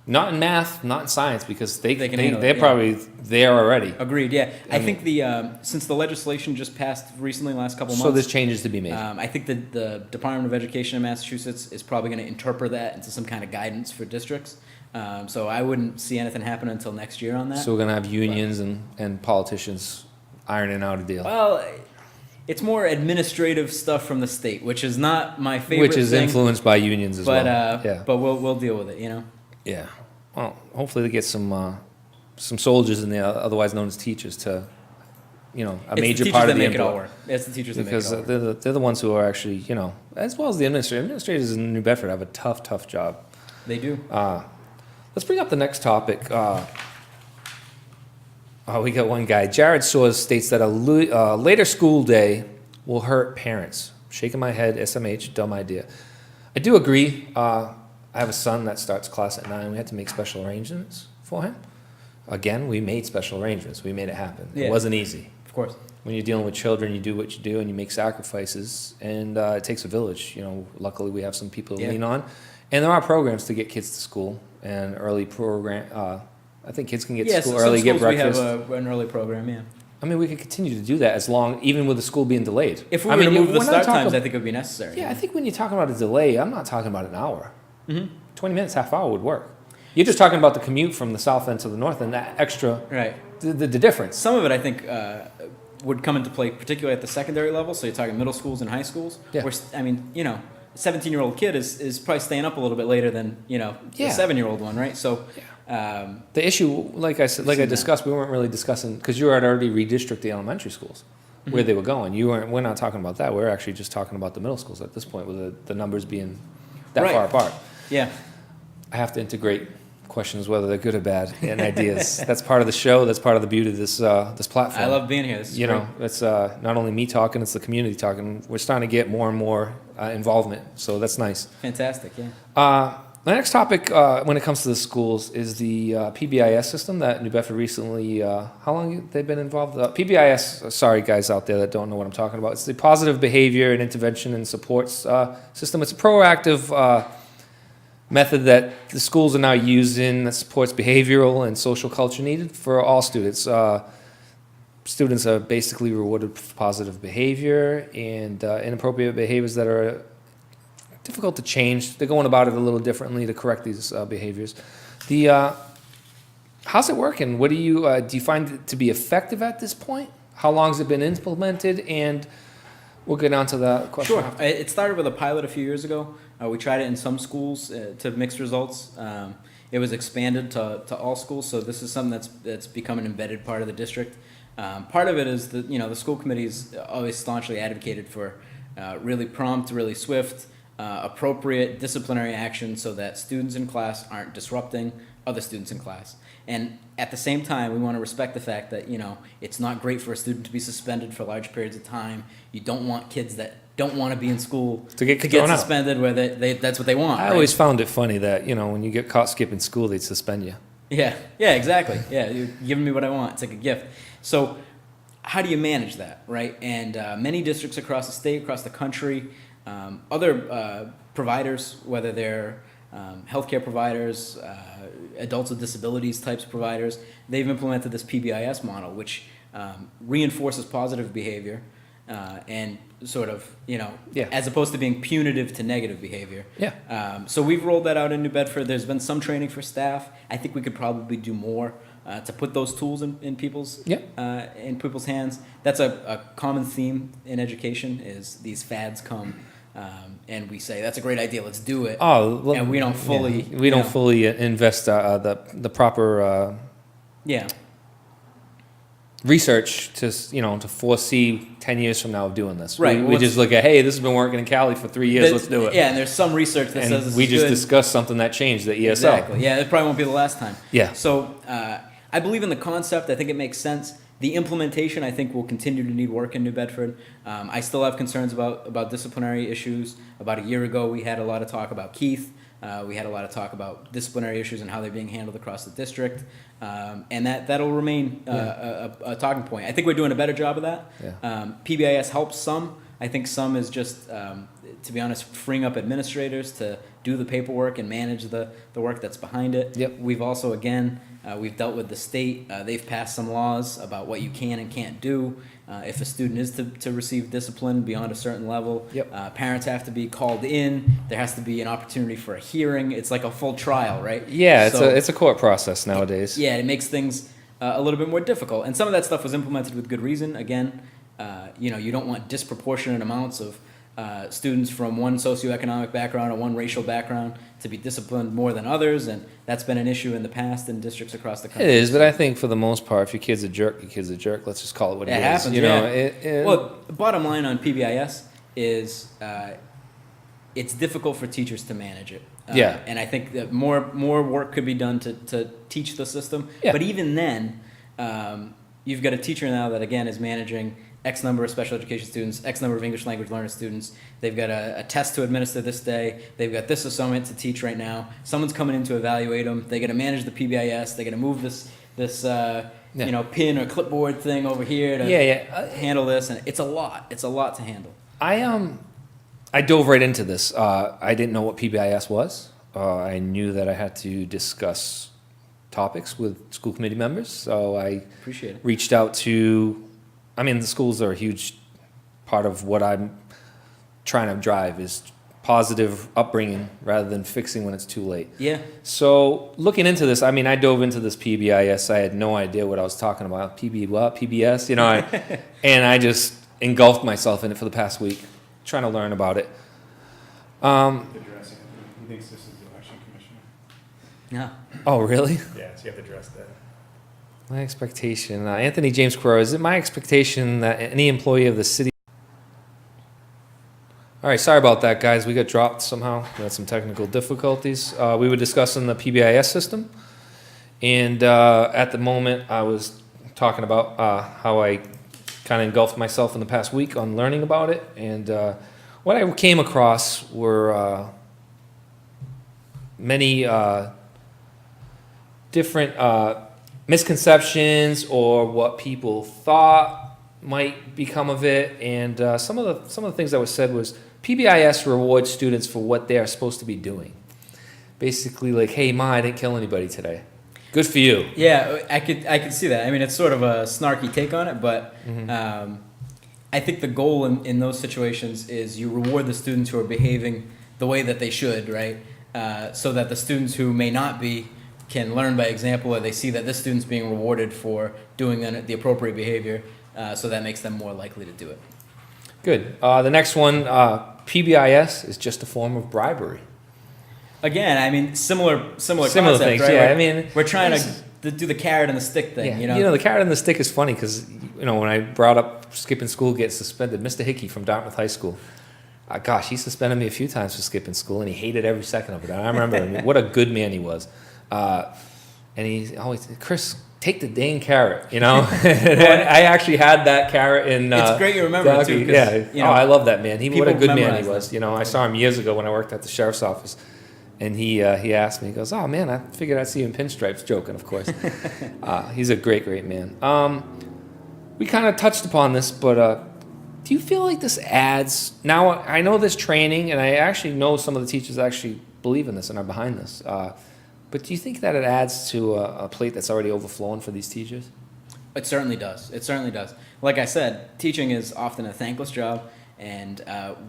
Not in math, not in science, because They can handle it, they're yeah. probably there already. Agreed. Yeah, I mean- think since the legislation just passed recently, last couple So months. there's changes to be made. I think that the Department of Education in Massachusetts is probably going to interpret that into some kind of guidance for districts. So I wouldn't see anything happen until next year on that. So we're gonna have unions and politicians ironing out a deal, Well, it's more administrative stuff from the state, which is not my favorite which is thing, influenced by unions as but well. Yeah. but we'll deal with it, you know. Yeah. Well, hopefully they get some soldiers in there, otherwise known as teachers, to, a It's major the teachers part that of the make it all input. work. It's the teachers that make Because it all work. they're the ones who are actually, as well as the administrators. Administrators in New Bedford have a tough job. They do. Let's bring up the next topic. We got one guy. Jared Soares states that a later school day will hurt parents. Shaking my head, SMH, dumb idea. I do agree. I have a son that starts class at 9. We had to make special arrangements for him. Again, we made special arrangements. We made it happen. Yeah. It wasn't easy. Of course. When you're dealing with children, you do what you do and you make sacrifices, and it takes a village. Luckily we have some people to Yeah. lean on, and there are programs to get kids to school and early program. I think kids can get to school some early, get schools we breakfast. have an early program, yeah. I mean, we could continue to do that as long, even with the school being delayed. If we I were mean, to move the we're not start talking- times, I think it would be necessary. Yeah, I think when you're talking about a delay, I'm not talking about an hour. Mm-hmm. 20 minutes, half hour would work. You're just talking about the commute from the south end to the north and that extra, Right. the difference. Some of it, I think, would come into play, particularly at the secondary level. So you're talking middle schools and high schools. Yeah. Where, a 17-year-old kid is probably staying up a little bit later than, Yeah. a 7-year-old one, right? So, The issue, like I said, like I Seen that. discussed, we weren't really discussing, because you had already redistricted the elementary schools where they were going. We're not talking about that. We're actually just talking about the middle schools at this point, with the numbers being that Right. far apart. yeah. I have to integrate questions, whether they're good or bad, and ideas. That's part of the show. That's part of the beauty of this platform. I love being here. This is great. It's not only me talking, it's the community talking. We're starting to get more and more involvement, so that's nice. Fantastic, yeah. The next topic, when it comes to the schools, is the PBIS system that New Bedford recently. How long have they been involved? PBIS. Sorry, guys out there that don't know what I'm talking about. It's the Positive Behavior and Intervention and Supports system. It's a proactive method that the schools are now using that supports behavioral and social culture needed for all students. Students are basically rewarded for positive behavior, and inappropriate behaviors that are difficult to change. They're going about it a little differently to correct these behaviors. How's it working? What do you find it to be effective at this point? How long has it been implemented? And we'll get on to that question. Sure. It started with a pilot a few years ago. We tried it in some schools to mixed results. It was expanded to all schools, so this is something that's become an embedded part of the district. Part of it is that the school committee's always staunchly advocated for really prompt, really swift, appropriate disciplinary action so that students in class aren't disrupting other students in class. And at the same time, we want to respect the fact that, it's not great for a student to be suspended for large periods of time. You don't want kids that don't want to be in school To get thrown out. suspended where that's what they want. I right? always found it funny that, when you get caught skipping school, they'd suspend you. Yeah, exactly. Yeah, you're giving me what I want. It's like a gift. So how do you manage that, right? And many districts across the state, across the country, other providers, whether they're healthcare providers, adults with disabilities types of providers, they've implemented this PBIS model, which reinforces positive behavior and sort of, Yeah. as opposed to being punitive to negative behavior. Yeah. So we've rolled that out in New Bedford. There's been some training for staff. I think we could probably do more to put those tools in people's hands. That's a common theme in education is these fads come and we say that's a great idea. Let's do it. Oh, And we don't fully. We don't fully invest the proper Yeah. research to foresee 10 years from now of doing this. Right. We just look at, hey, this has been working in Cali for 3 years. Let's do it. Yeah, and there's some research that says And this we is just good. discussed something that changed the ESL. Exactly. Yeah, it probably won't be the last time. Yeah. So I believe in the concept. I think it makes sense. The implementation, I think, will continue to need work in New Bedford. I still have concerns about disciplinary issues. About a year ago, we had a lot of talk about Keith. We had a lot of talk about disciplinary issues and how they're being handled across the district. And that'll remain a talking point. I think we're doing a better job of that. Yeah. PBIS helps some. I think some is just, to be honest, freeing up administrators to do the paperwork and manage the work that's behind it. Yep. We've also, again, we've dealt with the state. They've passed some laws about what you can and can't do. If a student is to receive discipline beyond a certain level, Yep. Parents have to be called in. There has to be an opportunity for a hearing. It's like a full trial, right? Yeah, So- it's a court process nowadays. Yeah, it makes things a little bit more difficult. And some of that stuff was implemented with good reason. Again, you don't want disproportionate amounts of students from one socioeconomic background or one racial background to be disciplined more than others, and that's been an issue in the past in districts across the It country. is, but I think for the most part, if your kid's a jerk, your kid's a jerk. Let's just call it what it It is. happens, You know, yeah. Well, the bottom line on PBIS is it's difficult for teachers to manage it. Yeah. And I think that more work could be done to teach the system. Yeah. But even then, you've got a teacher now that, again, is managing X number of special education students, X number of English language learner students. They've got a test to administer this day. They've got this assignment to teach right now. Someone's coming in to evaluate them. They got to manage the PBIS. They got to move this pin or clipboard thing over here to handle this, and it's a lot. It's a lot to handle. I dove right into this. I didn't know what PBIS was. I knew that I had to discuss topics with school committee members, so I Appreciate it. reached out to. I mean, the schools are a huge part of what I'm trying to drive is positive upbringing rather than fixing when it's too late. Yeah. So looking into this, I mean, I dove into this PBIS. I had no idea what I was talking about. PBS, you know, and I just engulfed myself in it for the past week, trying to learn about it. Addressing it. He thinks this is the election commissioner. Yeah. Oh, really? Yeah, so you have to address that. My expectation, Anthony James Carrera, is it my expectation that any employee of the city... All right, sorry about that, guys. We got dropped somehow. We had some technical difficulties. We were discussing the PBIS system, and at the moment, I was talking about how I kind of engulfed myself in the past week on learning about it, and what I came across were many different misconceptions or what people thought might become of it, and some of the things that was said was PBIS rewards students for what they are supposed to be doing. Basically, like, hey, Ma, I didn't kill anybody today. Good for you. Yeah, I could see that. I mean, it's sort of a snarky take on it, but I think the goal in those situations is you reward the students who are behaving the way that they should, right? So that the students who may not be can learn by example, or they see that this student's being rewarded for doing the appropriate behavior, so that makes them more likely to do it. Good. The next one, PBIS is just a form of bribery. Again, I mean, similar concept, things, right? yeah. I mean, we're trying to do the carrot and the stick thing, yeah. The carrot and the stick is funny because, when I brought up skipping school gets suspended, Mr. Hickey from Dartmouth High School, gosh, he suspended me a few times for skipping school, and he hated every second of it. I remember him. What a good man he was. And he always, Chris, take the dang carrot, And I actually had that carrot in. It's great you remember it too. Yeah. I love that man. What a good man he was. them. I saw him years ago when I worked at the sheriff's office, and he asked me, he goes, "Oh man, I figured I'd see you in pinstripes," joking, of course. He's a great man. We kind of touched upon this, but do you feel like this adds? Now I know this training, and I actually know some of the teachers actually believe in this and are behind this. But do you think that it adds to a plate that's already overflowing for these teachers? It certainly does. It certainly does. Like I said, teaching is often a thankless job, and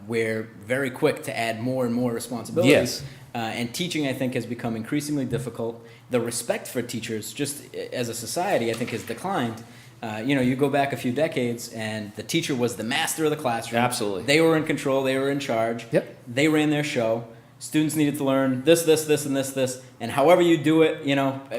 we're very quick to add more and more responsibilities. Yes. And teaching, I think, has become increasingly difficult. The respect for teachers, just as a society, I think, has declined. You go back a few decades, and the teacher was the master of the classroom. Absolutely. They were in control. They were in charge. Yep. They ran their show. Students needed to learn this, and this, and however you do it,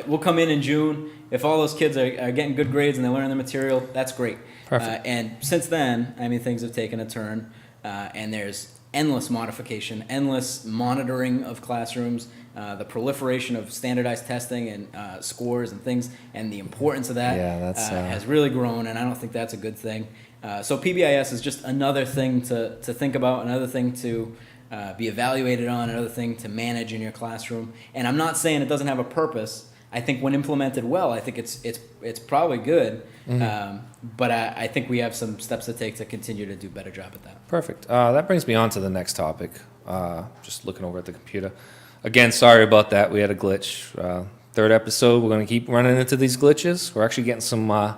we'll come in June. If all those kids are getting good grades and they learn the material, that's great. Perfect. And since then, I mean, things have taken a turn, and there's endless modification, endless monitoring of classrooms, the proliferation of standardized testing and scores and things, and the importance of that has really grown, and I don't think that's a good thing. So PBIS is just another thing to think about, another thing to be evaluated on, another thing to manage in your classroom. And I'm not saying it doesn't have a purpose. I think when implemented well, I think it's probably good. But I think we have some steps to take to continue to do a better job at that. Perfect. That brings me on to the next topic. Just looking over at the computer. Again, sorry about that. We had a glitch. Third episode, we're going to keep running into these glitches. We're actually getting some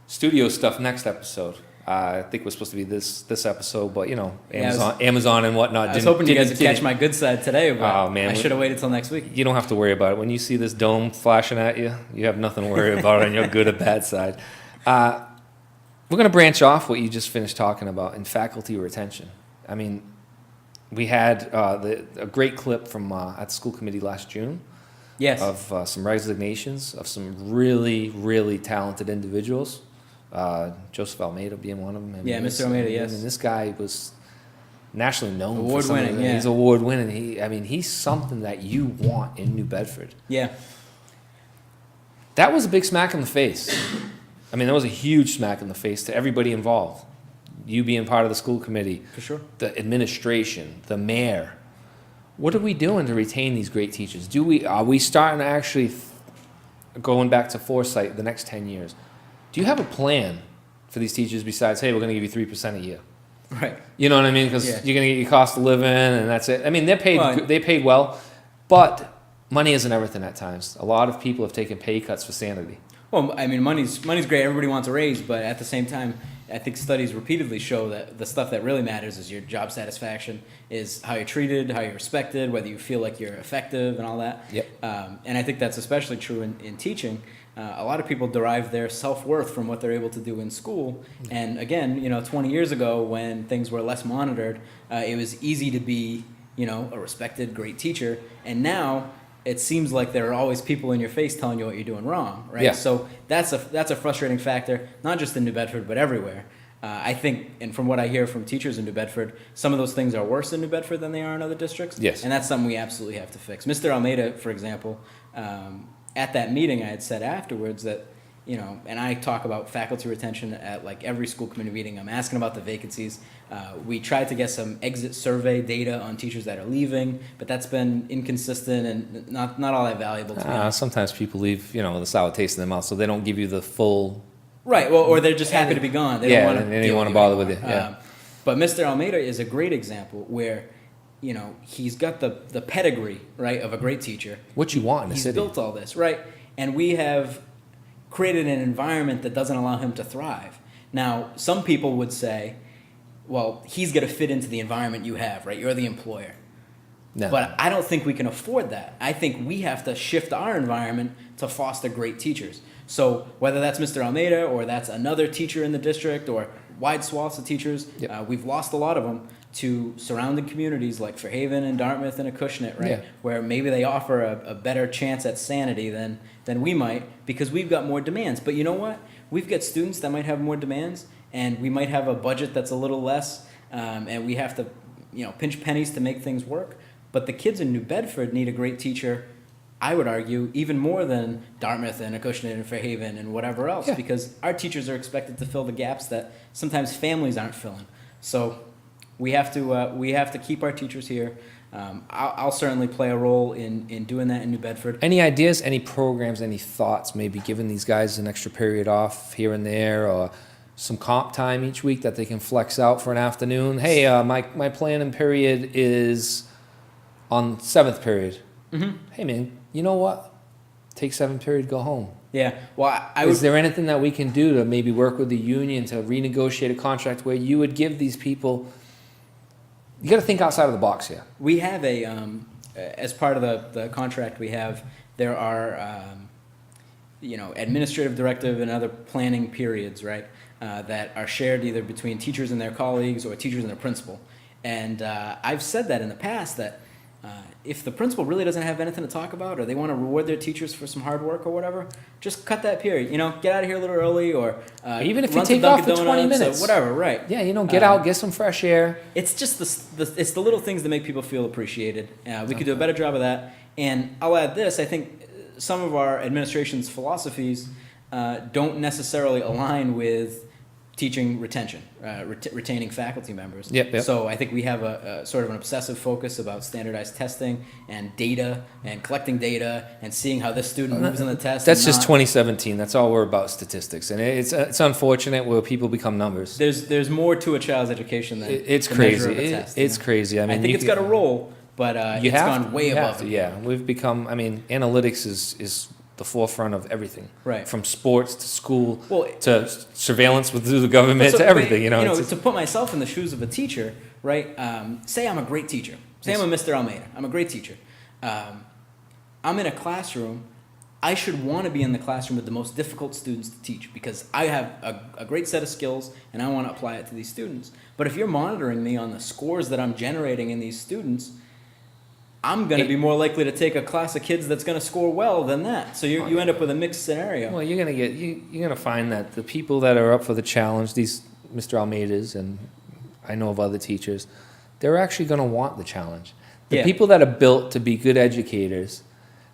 studio stuff next episode. I think we're supposed to be this episode, but Amazon and whatnot. I was hoping you guys would catch my good side today, but oh, man, I should have waited till next week. You don't have to worry about it. When you see this dome flashing at you, you have nothing to worry about on your good or bad side. We're going to branch off what you just finished talking about in faculty retention. I mean, we had a great clip from at the school committee last June. Yes. Of some resignations of some really, really talented individuals. Joseph Almeida being one of them. Mr. Almeida, yes. And this guy was nationally known. Award-winning, yeah. He's award-winning. He's something that you want in New Bedford. Yeah. That was a big smack in the face. That was a huge smack in the face to everybody involved. You being part of the school committee. For sure. The administration, the mayor. What are we doing to retain these great teachers? Are we starting to actually, going back to foresight, the next 10 years? Do you have a plan for these teachers besides, hey, we're going to give you 3% a year? Right. You know what I mean? Because you're going to get your cost of living, and that's it. They paid well, but money isn't everything at times. A lot of people have taken pay cuts for sanity. Well, money's great. Everybody wants a raise, but at the same time, I think studies repeatedly show that the stuff that really matters is your job satisfaction, is how you're treated, how you're respected, whether you feel like you're effective and all that. Yep. And I think that's especially true in teaching. A lot of people derive their self-worth from what they're able to do in school. And again, 20 years ago when things were less monitored, it was easy to be, a respected, great teacher. And now it seems like there are always people in your face telling you what you're doing wrong, right? Yeah. So that's a frustrating factor, not just in New Bedford, but everywhere. I think, and from what I hear from teachers in New Bedford, some of those things are worse in New Bedford than they are in other districts. Yes. And that's something we absolutely have to fix. Mr. Almeida, for example, at that meeting I had said afterwards that, and I talk about faculty retention at like every school committee meeting. I'm asking about the vacancies. We tried to get some exit survey data on teachers that are leaving, but that's been inconsistent and not all that valuable to me. Sometimes people leave, with a sour taste in their mouth, so they don't give you the full. Right. Well, or they're just happy to be gone. They don't want to bother with you. Yeah. But Mr. Almeida is a great example where, he's got the pedigree, right, of a great teacher. What you want in the He's city. built all this, right? And we have created an environment that doesn't allow him to thrive. Now, some people would say, well, he's going to fit into the environment you have, right? You're the employer. No. But I don't think we can afford that. I think we have to shift our environment to foster great teachers. So whether that's Mr. Almeida or that's another teacher in the district or wide swaths of teachers, Yep. We've lost a lot of them to surrounding communities like Fairhaven and Dartmouth and Acushnet, right? Yeah. Where maybe they offer a better chance at sanity than we might because we've got more demands. But you know what? We've got students that might have more demands, and we might have a budget that's a little less, and we have to, pinch pennies to make things work. But the kids in New Bedford need a great teacher, I would argue, even more than Dartmouth and Acushnet and Fairhaven and whatever else, Yeah. because our teachers are expected to fill the gaps that sometimes families aren't filling. So we have to keep our teachers here. I'll certainly play a role in doing that in New Bedford. Any ideas, any programs, any thoughts, maybe giving these guys an extra period off here and there, or some comp time each week that they can flex out for an afternoon? Hey, my planning period is on 7th period. Mm-hmm. Hey, man, you know what? Take 7th period, go home. Yeah. Well, I would. Is there anything that we can do to maybe work with the union to renegotiate a contract where you would give these people? You got to think outside of the box here. We have as part of the contract there are, administrative directive and other planning periods, right, that are shared either between teachers and their colleagues or teachers and their principal. And I've said that in the past that if the principal really doesn't have anything to talk about or they want to reward their teachers for some hard work or whatever, just cut that period. Get out of here a little early or even if you run to take off Dunkin' for 20 Donuts or minutes. whatever, right. Yeah, get out, get some fresh air. It's just it's the little things that make people feel appreciated. We could do a better job of that. And I'll add this. I think some of our administration's philosophies don't necessarily align with teaching retention, retaining faculty members. Yep. So I think we have a sort of an obsessive focus about standardized testing and data and collecting data and seeing how this student moves in the test. That's just 2017. That's all we're about, statistics, and it's unfortunate where people become numbers. There's more to a child's education than It's the crazy. measure of a test. It's crazy. I mean, I think it's got a role, but it's gone way above it. Yeah, we've become. I mean, analytics is the forefront of everything. Right. From sports to school Well, to surveillance through the government to everything. You know, it's to put myself in the shoes of a teacher, right? Say I'm a great teacher. Say I'm a Mr. Almeida. I'm a great teacher. I'm in a classroom. I should want to be in the classroom with the most difficult students to teach because I have a great set of skills and I want to apply it to these students. But if you're monitoring me on the scores that I'm generating in these students, I'm going to be more likely to take a class of kids that's going to score well than that. So you end up with a mixed scenario. well, you're gonna find that the people that are up for the challenge, these Mr. Almeidas, and I know of other teachers, they're actually gonna want the challenge. The Yeah. people that are built to be good educators,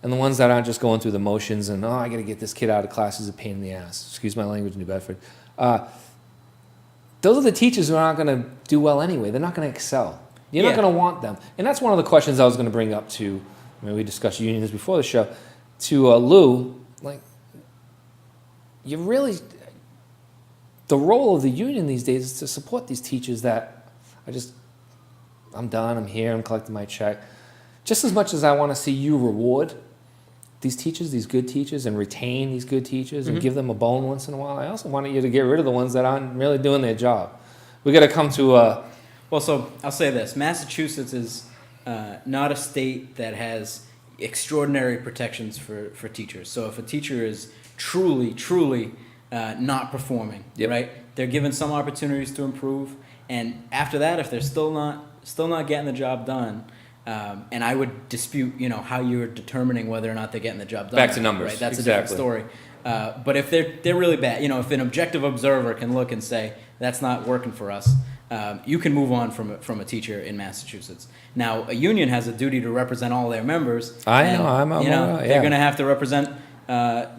and the ones that aren't just going through the motions and I gotta get this kid out of class is a pain in the ass. Excuse my language, New Bedford. Those are the teachers who are not gonna do well anyway. They're not gonna excel. You're not Yeah. going to want them. And that's one of the questions I was going to bring up to, I mean, we discussed unions before the show, to Lou, like, you really, the role of the union these days is to support these teachers that I'm done, I'm here, I'm collecting my check. Just as much as I want to see you reward these teachers, these good teachers, and retain these good teachers and give them a bone once in a while, I also wanted you to get rid of the ones that aren't really doing their job. We got to come to a... Well, so I'll say this. Massachusetts is not a state that has extraordinary protections for teachers. So if a teacher is truly not performing, Yep. right, they're given some opportunities to improve. And after that, if they're still not getting the job done, and I would dispute, how you're determining whether or not they're getting the job done. Back to numbers. Right? That's Exactly. a different story. But if they're really bad, if an objective observer can look and say, that's not working for us, you can move on from a teacher in Massachusetts. Now, a union has a duty to represent all their members. I know, I'm yeah. They're going to have to represent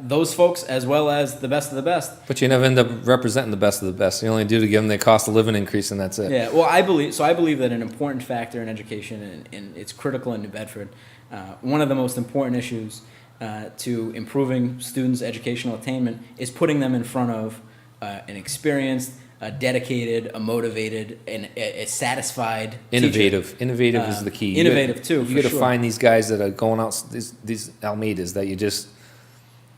those folks as well as the best of the best. But you never end up representing the best of the best. You only do to give them their cost of living increase, and that's it. Yeah, well, I believe that an important factor in education, and it's critical in New Bedford, one of the most important issues to improving students' educational attainment is putting them in front of an experienced, a dedicated, a motivated, and a satisfied Innovative. teacher. Innovative is the key. Innovative too. You got to find these guys that are going out, these Almeidas that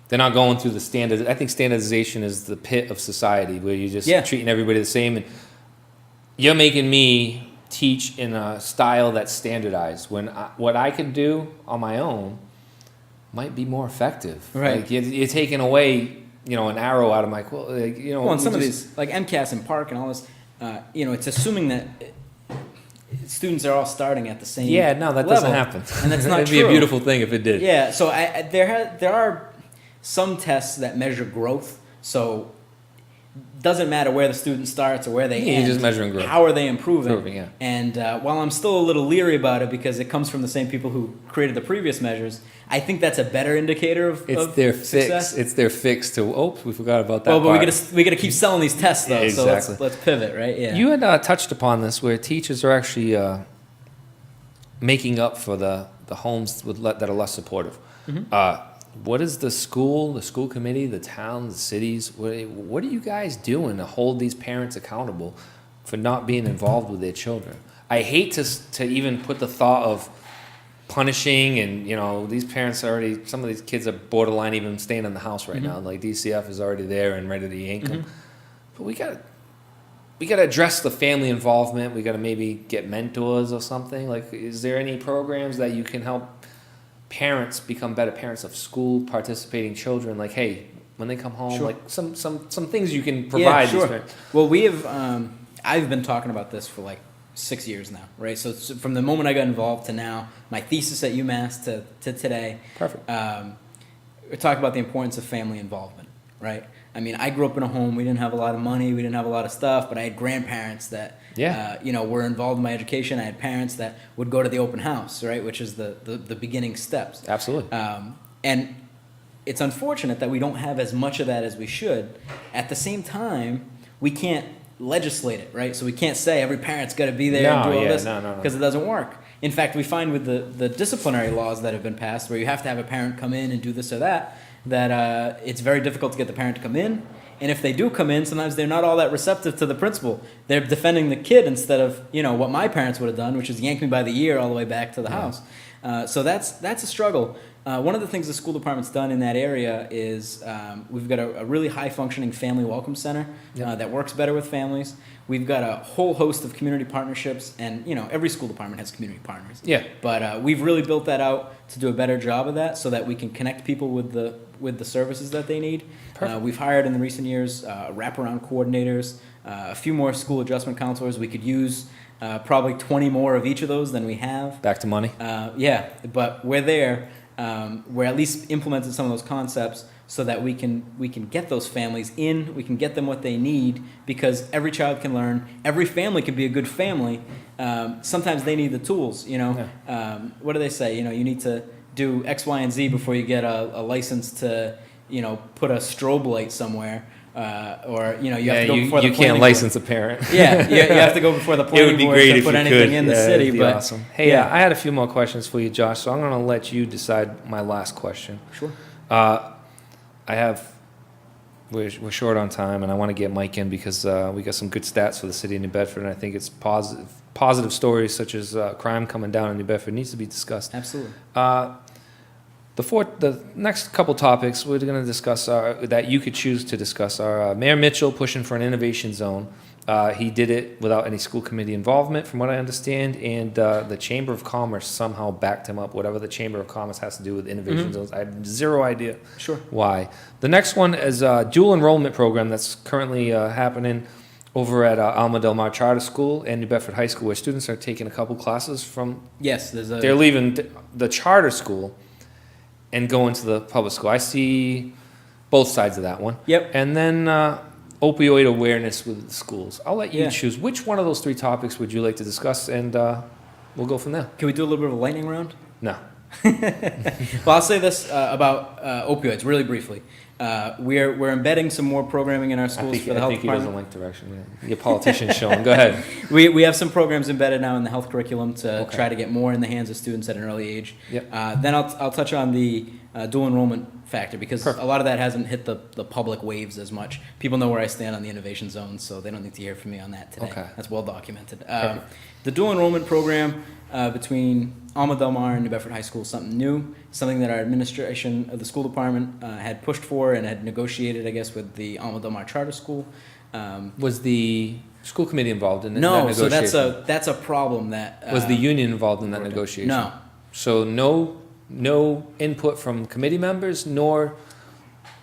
they're not going through the standard. I think standardization is the pit of society where you're just treating everybody the same. And you're making me teach in a style that's standardized when what I can do on my own might be more effective. Right. Like you're taking away, an arrow out of my quill. Well, and some of these, like MCAS and Park and all this, it's assuming that students are all starting at the same Yeah, no, that doesn't level, happen. and that's not It'd true. be a beautiful thing if it did. Yeah, so there are some tests that measure growth. So doesn't matter where the student starts or where they end. You're just measuring growth. How are they improving? Improving, yeah. And while I'm still a little leery about it because it comes from the same people who created the previous measures, I think that's a better indicator of their success. fix. It's their fix to. Oh, we forgot about that. Well, but part. we gotta keep selling these tests though. Exactly. So let's pivot, right? Yeah. You had touched upon this, where teachers are actually making up for the homes that are less supportive. Mm-hmm. What is the school committee, the town, the cities? What are you guys doing to hold these parents accountable for not being involved with their children? I hate to even put the thought of punishing, and these parents already. Some of these kids are borderline even staying in the house right now. Like DCF is already there and ready to yank them. But we got to address the family involvement. We got to maybe get mentors or something. Like, is there any programs that you can help parents become better parents of school participating children? Like, hey, when they come home, like some things you can provide. Yeah, sure. These parents. Well, we have. I've been talking about this for like 6 years now, right? So from the moment I got involved to now, my thesis at UMass to today. Perfect. We talk about the importance of family involvement, right? I mean, I grew up in a home. We didn't have a lot of money. We didn't have a lot of stuff, but I had grandparents that, were involved in my education. I had parents that would go to the open house, right, which is the beginning steps. Absolutely. And it's unfortunate that we don't have as much of that as we should. At the same time, we can't legislate it, right? So we can't say every parent's got to be there and do all this because it doesn't work. In fact, we find with the disciplinary laws that have been passed, where you have to have a parent come in and do this or that, that it's very difficult to get the parent to come in. And if they do come in, sometimes they're not all that receptive to the principal. They're defending the kid instead of, what my parents would have done, which is yank me by the ear all the way back to the house. So that's a struggle. One of the things the school department's done in that area is we've got a really high-functioning family welcome center that works better with families. We've got a whole host of community partnerships, and every school department has community partners. Yeah. But we've really built that out to do a better job of that, so that we can connect people with the services that they need. We've hired in the recent years wraparound coordinators, a few more school adjustment counselors. We could use probably 20 more of each of those than we have. Back to money. Yeah, but we're there. We're at least implemented some of those concepts so that we can get those families in, we can get them what they need, because every child can learn, every family can be a good family. Sometimes they need the tools, what do they say? You need to do X, Y, and Z before you get a license to, put a strobe light somewhere. Or you have to go before the planning board. You can't license a parent. Yeah, you have to go before the planning board to put anything in the city. It'd be awesome. Hey, I had a few more questions for you, Josh. So I'm going to let you decide my last question. Sure. We're short on time, and I want to get Mike in because we got some good stats for the city of New Bedford, and I think it's positive stories such as crime coming down in New Bedford needs to be discussed. Absolutely. The next couple topics we're going to discuss that you could choose to discuss are Mayor Mitchell pushing for an innovation zone. He did it without any school committee involvement, from what I understand, and the Chamber of Commerce somehow backed him up, whatever the Chamber of Commerce has to do with innovation zones. I have zero idea why. The next one is a dual enrollment program that's currently happening over at Alma Del Mar Charter School and New Bedford High School, where students are taking a couple classes from... Yes, they're leaving the charter school and going to the public school. I see both sides of that one. Yep. And then opioid awareness with the schools. I'll let you choose. Which one of those three topics would you like to discuss? And we'll go from there. Can we do a little bit of a lightning round? No. Well, I'll say this about opioids really briefly. We're embedding some more programming in our schools for the health department. I think he doesn't like direction. Yeah. Your politician's showing. Go ahead. We have some programs embedded now in the health curriculum to try to get more in the hands of students at an early age. Yep. Then I'll touch on the dual enrollment factor, because a lot of that hasn't hit the public waves as much. People know where I stand on the innovation zone, so they don't need to hear from me on that today. Okay. That's well documented. The dual enrollment program between Alma Del Mar and New Bedford High School is something new, something that our administration of the school department had pushed for and had negotiated, I guess, with the Alma Del Mar Charter School. Was the school committee involved in that No, negotiation? so that's a problem that... Was the union involved in that negotiation? No. So no input from committee members nor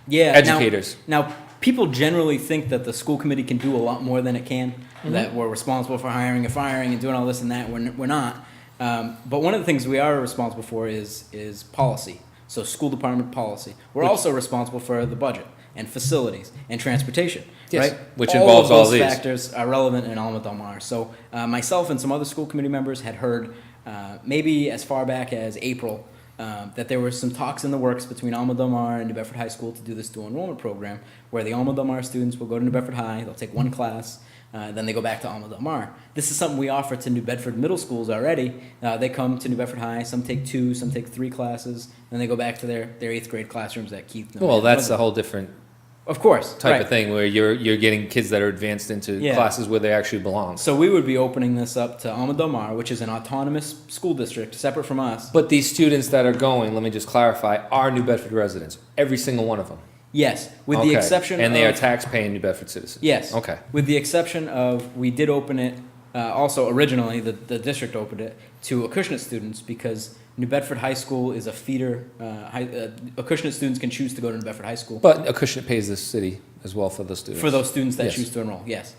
educators? Now, people generally think that the school committee can do a lot more than it can, that we're responsible for hiring and firing and doing all this and that. We're not. But one of the things we are responsible for is policy, so school department policy. We're also responsible for the budget and facilities and transportation, right? Which involves all these. All of those factors are relevant in Alma Del Mar. So myself and some other school committee members had heard maybe as far back as April that there were some talks in the works between Alma Del Mar and New Bedford High School to do this dual enrollment program, where the Alma Del Mar students will go to New Bedford High, they'll take one class, then they go back to Alma Del Mar. This is something we offer to New Bedford middle schools already. They come to New Bedford High, some take 2, some take 3 classes, then they go back to their 8th grade classrooms at Keith. Well, that's a whole different of course type of thing, where you're getting kids that are advanced into classes where they actually belong. So we would be opening this up to Alma Del Mar, which is an autonomous school district separate from us. But these students that are going, let me just clarify, are New Bedford residents, every single one of them. Yes, with the exception and they are tax-paying New Bedford citizens. Yes. Okay. With the exception of, we did open it, also originally, the district opened it to Acushnet students, because New Bedford High School is a feeder. Acushnet students can choose to go to New Bedford High School. But Acushnet pays the city as well for those students. For those students that choose to enroll, yes.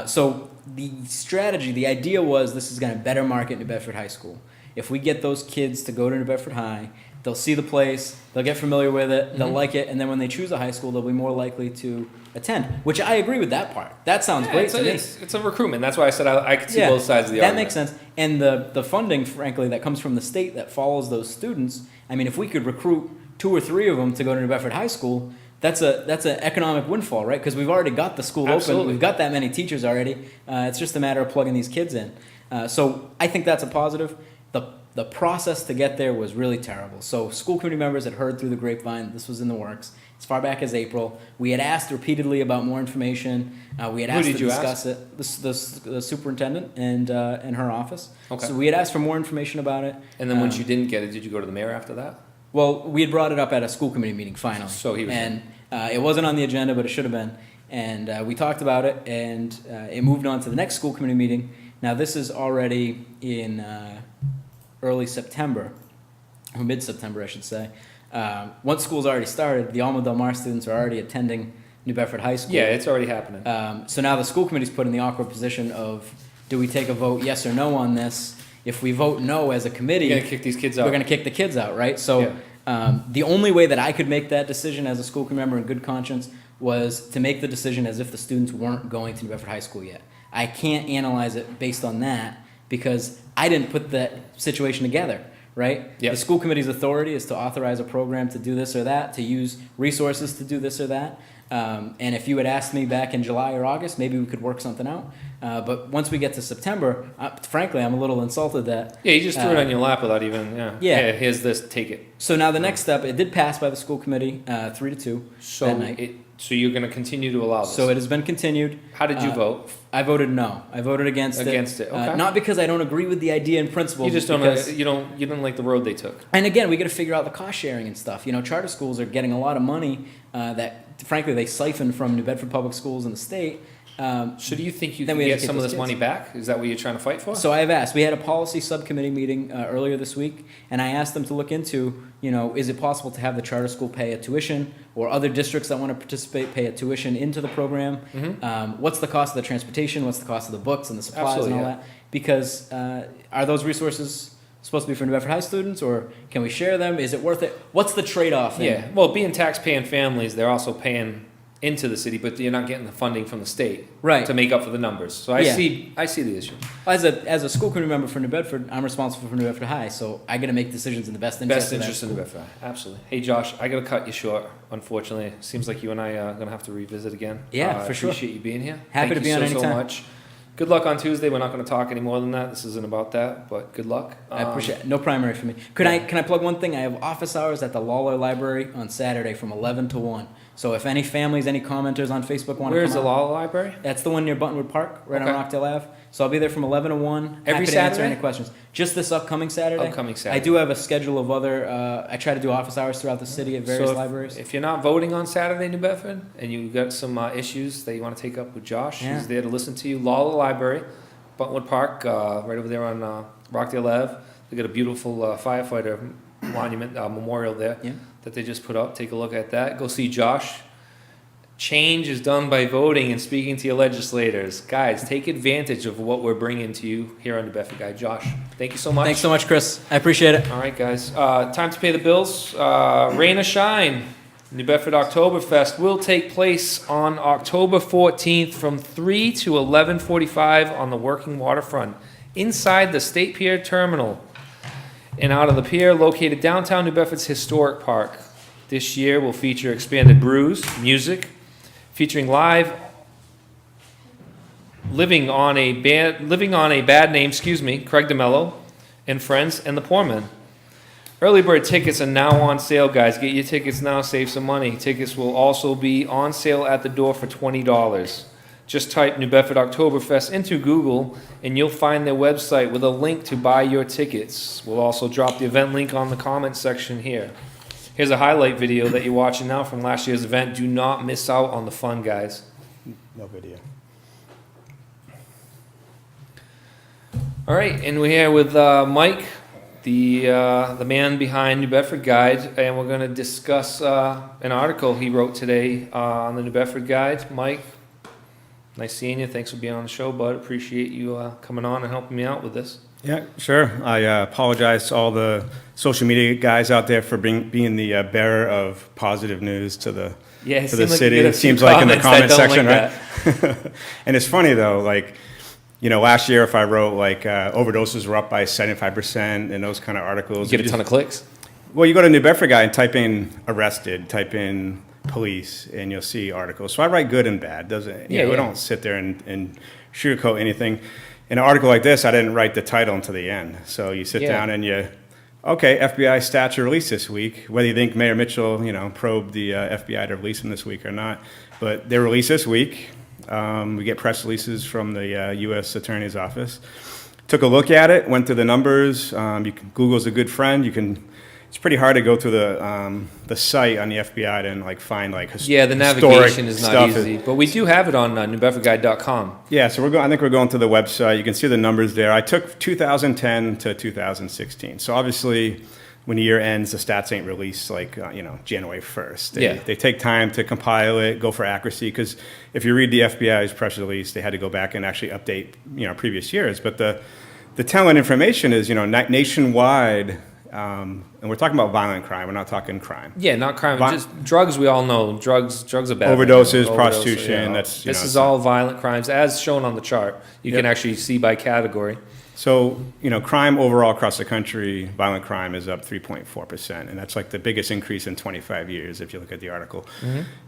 So the strategy, the idea was, this is going to better market New Bedford High School. If we get those kids to go to New Bedford High, they'll see the place, they'll get familiar with it, they'll like it, and then when they choose a high school, they'll be more likely to attend, which I agree with that part. That sounds great to me. It's a recruitment. That's why I said I could see both sides of the argument. That makes sense. And the funding, frankly, that comes from the state that follows those students, I mean, if we could recruit 2 or 3 of them to go to New Bedford High School, that's an economic windfall, right? Because we've already got the school Absolutely. open. We've got that many teachers already. It's just a matter of plugging these kids in. So I think that's a positive. The process to get there was really terrible. So school committee members had heard through the grapevine this was in the works as far back as April. We had asked repeatedly about more information. We had Who asked did to you discuss it. The superintendent and her office. Okay. So we had asked for more information about it. And then once you didn't get it, did you go to the mayor after that? Well, we had brought it up at a school committee meeting finally. So he was and it wasn't on the agenda, but it should have been. And we talked about it, and it moved on to the next school committee meeting. Now this is already in early September, or mid-September, I should say. Once school's already started, the Alma Del Mar students are already attending New Bedford High School. Yeah, it's already happening. So now the school committee's put in the awkward position of, do we take a vote yes or no on this? If we vote no as a committee, You're gonna kick these kids out. we're going to kick the kids out, right? So the only way that I could make that decision as a school committee member in good conscience was to make the decision as if the students weren't going to New Bedford High School yet. I can't analyze it based on that because I didn't put that situation together, right? Yep. The school committee's authority is to authorize a program to do this or that, to use resources to do this or that. And if you had asked me back in July or August, maybe we could work something out. But once we get to September, frankly, I'm a little insulted that. Yeah, you just threw it on your lap without even, Yeah. here's this, take it. So now the next step, it did pass by the school committee, 3-2 that night. So you're gonna continue to allow this? So it has been continued. How did you vote? I voted no. I voted against it. Against it, okay. Not because I don't agree with the idea in principle. You just don't, because- you didn't like the road they took. And again, we got to figure out the cost sharing and stuff. You know, charter schools are getting a lot of money that, frankly, they siphon from New Bedford public schools in the state. So do you think you Then can we get educate some of those this kids. money back? Is that what you're trying to fight for? So I have asked. We had a policy subcommittee meeting earlier this week, and I asked them to look into, is it possible to have the charter school pay a tuition, or other districts that want to participate pay a tuition into the program? What's the cost of the transportation? What's the cost of the books and the supplies Absolutely, and all yeah. that? Because are those resources supposed to be for New Bedford High students, or can we share them? Is it worth it? What's the trade-off? Yeah, well, being tax-paying families, they're also paying into the city, but you're not getting the funding from the state Right. to make up for the numbers. So I Yeah. see the issue. As a school committee member for New Bedford, I'm responsible for New Bedford High, so I got to make decisions in the best interest Best of that interest in school. New Bedford. Absolutely. Hey, Josh, I gotta cut you short. Unfortunately, seems like you and I are gonna have to revisit again. Yeah, I for sure. Appreciate you being here. Happy Thank to be you on so anytime. much. Good luck on Tuesday. We're not gonna talk any more than that. This isn't about that, but good luck. I appreciate it. No primary for me. Can I plug one thing? I have office hours at the Lawler Library on Saturday from 11 to 1. So if any families, any commenters on Facebook want to Where's come the out, law library? that's the one near Buttonwood Park, right Okay. on Rockdale Ave. So I'll be there from 11 to 1. Every Happy to answer Saturday? any questions. Just this upcoming Saturday. Upcoming I Saturday. do have a schedule of other, I try to do office hours throughout the city at various So libraries. If you're not voting on Saturday, New Bedford, and you got some issues that you want to take up with Josh, Yeah. he's there to listen to you. Lawler Library, Buttonwood Park, right over there on Rockdale Ave. They got a beautiful firefighter monument memorial there Yeah. that they just put up. Take a look at that. Go see Josh. Change is done by voting and speaking to your legislators. Guys, take advantage of what we're bringing to you here on New Bedford Guide. Josh, thank you so much. Thanks so much, Chris. I appreciate it. All right, guys. Time to pay the bills. Rain or shine, New Bedford Oktoberfest will take place on October 14th from 3 to 11:45 on the working waterfront, inside the State Pier Terminal, and out of the pier located downtown New Bedford's historic park. This year will feature expanded brews, music, featuring live living on a bad name, Craig DeMello and friends and the Poor Men. Early bird tickets are now on sale, guys. Get your tickets now, save some money. Tickets will also be on sale at the door for $20. Just type New Bedford Oktoberfest into Google and you'll find their website with a link to buy your tickets. We'll also drop the event link on the comments section here. Here's a highlight video that you're watching now from last year's event. Do not miss out on the fun, guys. No video. All right, and we're here with Mike, the man behind New Bedford Guide, and we're going to discuss an article he wrote today on the New Bedford Guide. Mike, nice seeing you. Thanks for being on the show, bud. Appreciate you coming on and helping me out with this. Yeah, sure. I apologize to all the social media guys out there for being the bearer of positive news to the Yeah, to the seemed like you city. get a It few seems like in the comments that comment don't section, like right? And it's funny though, like, last year if I wrote like overdoses were up by 75% and those kind of articles. You get a ton of clicks. Well, you go to New Bedford Guy and type in arrested, type in police, and you'll see articles. So I write good and bad. Doesn't we don't sit there and sugarcoat anything. In an article like this, I didn't write the title until the end. So you sit down and okay, FBI stats are released this week. Whether you think Mayor Mitchell, probed the FBI to release them this week or not, but they're released this week. We get press releases from the U.S. Attorney's Office. Took a look at it, went through the numbers. Google's a good friend. It's pretty hard to go through the site on the FBI and find the navigation is not easy, but we do have it on NewBedfordGuide.com. Yeah, so I think we're going to the website. You can see the numbers there. I took 2010 to 2016. So obviously, when the year ends, the stats ain't released January 1st. They take time to compile it, go for accuracy, because if you read the FBI's press release, they had to go back and actually update previous years. But the telling information is nationwide. And we're talking about violent crime. We're not talking crime. Yeah, not crime. Just drugs. We all know drugs are bad. Overdoses, prostitution. This is all violent crimes, as shown on the chart. You can actually see by category. So crime overall across the country, violent crime is up 3.4%, and that's the biggest increase in 25 years. If you look at the article,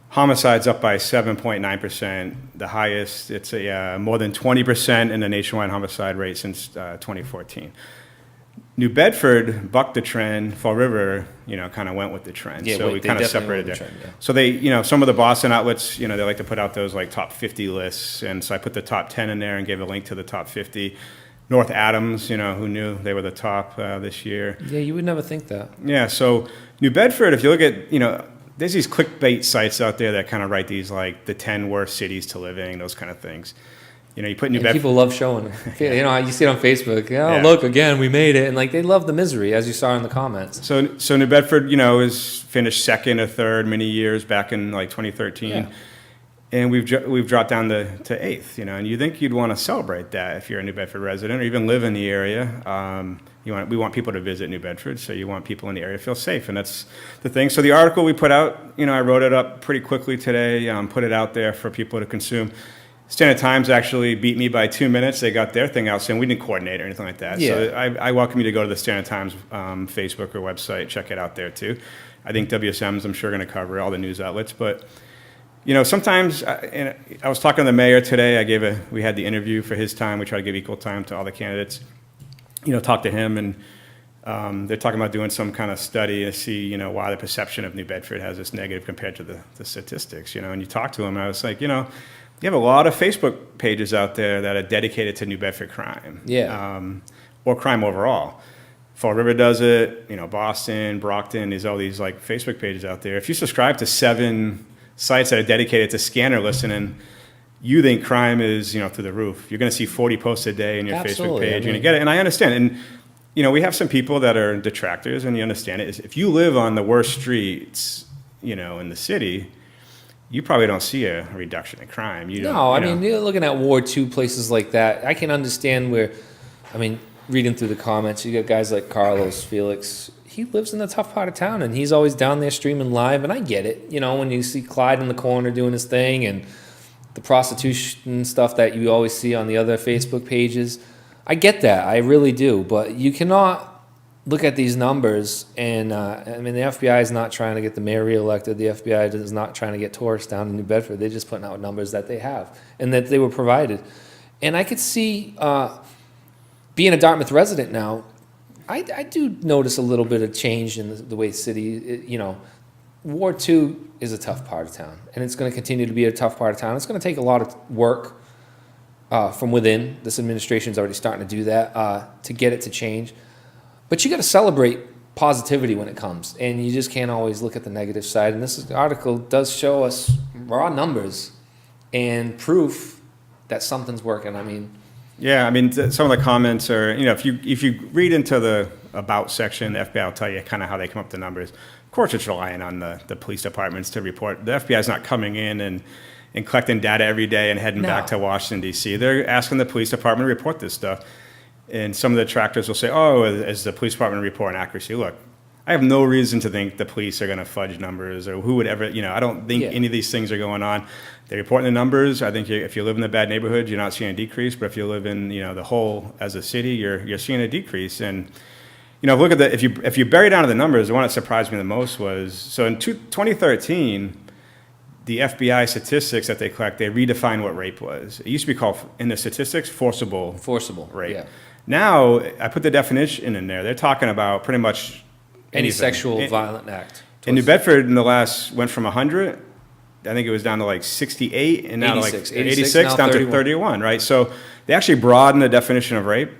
homicides up by 7.9%, the highest. It's more than 20% in the nationwide homicide rate since 2014. New Bedford bucked the trend. Fall River, kind of went with the trend. So we kind of separated there. Trend, So they, some of the Boston outlets, they like to put out those top 50 lists. And so I put the top 10 in there and gave a link to the top 50. North Adams, who knew they were the top this year. Yeah, you would never think that. Yeah, so New Bedford, if you look at, there's these clickbait sites out there that kind of write these the 10 worst cities to live in, those kind of things. You put New Bedford. People love showing them. You see it on Facebook. Look, again, we made it. And they love the misery, as you saw in the comments. So New Bedford, is finished second or third many years back in 2013. Yeah. And we've dropped down to eighth, and you think you'd want to celebrate that if you're a New Bedford resident or even live in the area. We want people to visit New Bedford, so you want people in the area to feel safe, and that's the thing. So the article we put out, I wrote it up pretty quickly today, put it out there for people to consume. Standard Times actually beat me by 2 minutes. They got their thing out soon. We didn't coordinate or anything like that. Yeah. So I welcome you to go to the Standard Times Facebook or website, check it out there too. I think WSM's, I'm sure, going to cover all the news outlets. But, sometimes, I was talking to the mayor today. We had the interview for his time. We try to give equal time to all the candidates. Talk to him, and they're talking about doing some kind of study to see, why the perception of New Bedford has this negative compared to the statistics, and you talk to him, and I was like, you have a lot of Facebook pages out there that are dedicated to New Bedford crime. Yeah. Or crime overall. Fall River does it, Boston, Brockton, there's all these Facebook pages out there. If you subscribe to 7 sites that are dedicated to scanner listening, you think crime is, through the roof. You're going to see 40 posts a day in your Facebook page. You're going to get it. And I understand. And, we have some people that are detractors, and you understand it. If you live on the worst streets, in the city, you probably don't see a reduction in crime. You're looking at Ward 2, places like that. I can understand reading through the comments, you got guys like Carlos, Felix. He lives in the tough part of town, and he's always down there streaming live, and I get it. When you see Clyde in the corner doing his thing, and the prostitution stuff that you always see on the other Facebook pages, I get that. I really do. But you cannot look at these numbers, and the FBI is not trying to get the mayor reelected. The FBI is not trying to get tourists down in New Bedford. They're just putting out numbers that they have and that they were provided. And I could see, being a Dartmouth resident now, I do notice a little bit of change in the way the city, Ward 2 is a tough part of town, and it's going to continue to be a tough part of town. It's going to take a lot of work from within. This administration is already starting to do that to get it to change. But you got to celebrate positivity when it comes, and you just can't always look at the negative side. And this article does show us raw numbers and proof that something's working. Some of the comments are, if you read into the about section, the FBI will tell you kind of how they come up with the numbers. Of course, it's relying on the police departments to report. The FBI is not coming in and collecting data every day and heading back to Washington, D.C. They're asking the police department to report this stuff. And some of the detractors will say, is the police department reporting accuracy? Look, I have no reason to think the police are going to fudge numbers or who would ever, I don't think any of these things are going on. They're reporting the numbers. I think if you live in a bad neighborhood, you're not seeing a decrease. But if you live in, the whole as a city, you're seeing a decrease. And, if you bury down to the numbers, the one that surprised me the most was, so in 2013, the FBI statistics that they collect, they redefine what rape was. It used to be called, in the statistics, forcible rape. Yeah. Now, I put the definition in there. They're talking about pretty much Any anything. sexual violent act. In New Bedford, in the last, went from 100, I think it was down to like 68, and now to like 86 now down 31. to 31, right? So they actually broadened the definition of rape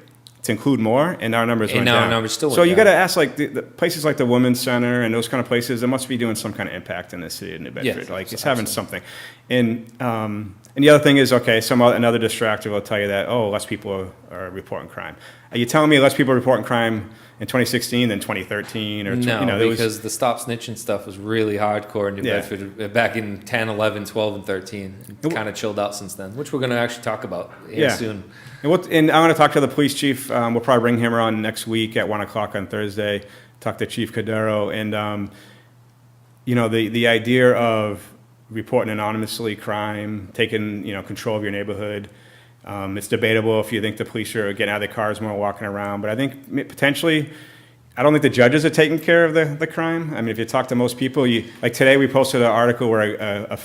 to include more, and our numbers went now down. our numbers still So went you down. got to ask, like, the places like the Women's Center and those kind of places, they must be doing some kind of impact in the city of New Bedford. Yes, Like, it's having something. And the other thing is, okay, another distractor will tell you that, oh, less people are reporting crime. Are you telling me less people reporting crime in 2016 than 2013? Or No, there was- because the stop snitching stuff was really hardcore in New Yeah. Bedford back in 10, 11, 12, and 13. It kind of chilled out since then, which we're going to actually talk about here Yeah. soon. And I'm going to talk to the police chief. We'll probably bring him on next week at 1 o'clock on Thursday. Talk to Chief Cordero. And, the idea of reporting anonymously crime, taking, control of your neighborhood. It's debatable if you think the police are getting out of their cars more, walking around. But I think potentially, I don't think the judges are taking care of the crime. I mean, if you talk to most people, like today we posted an article where a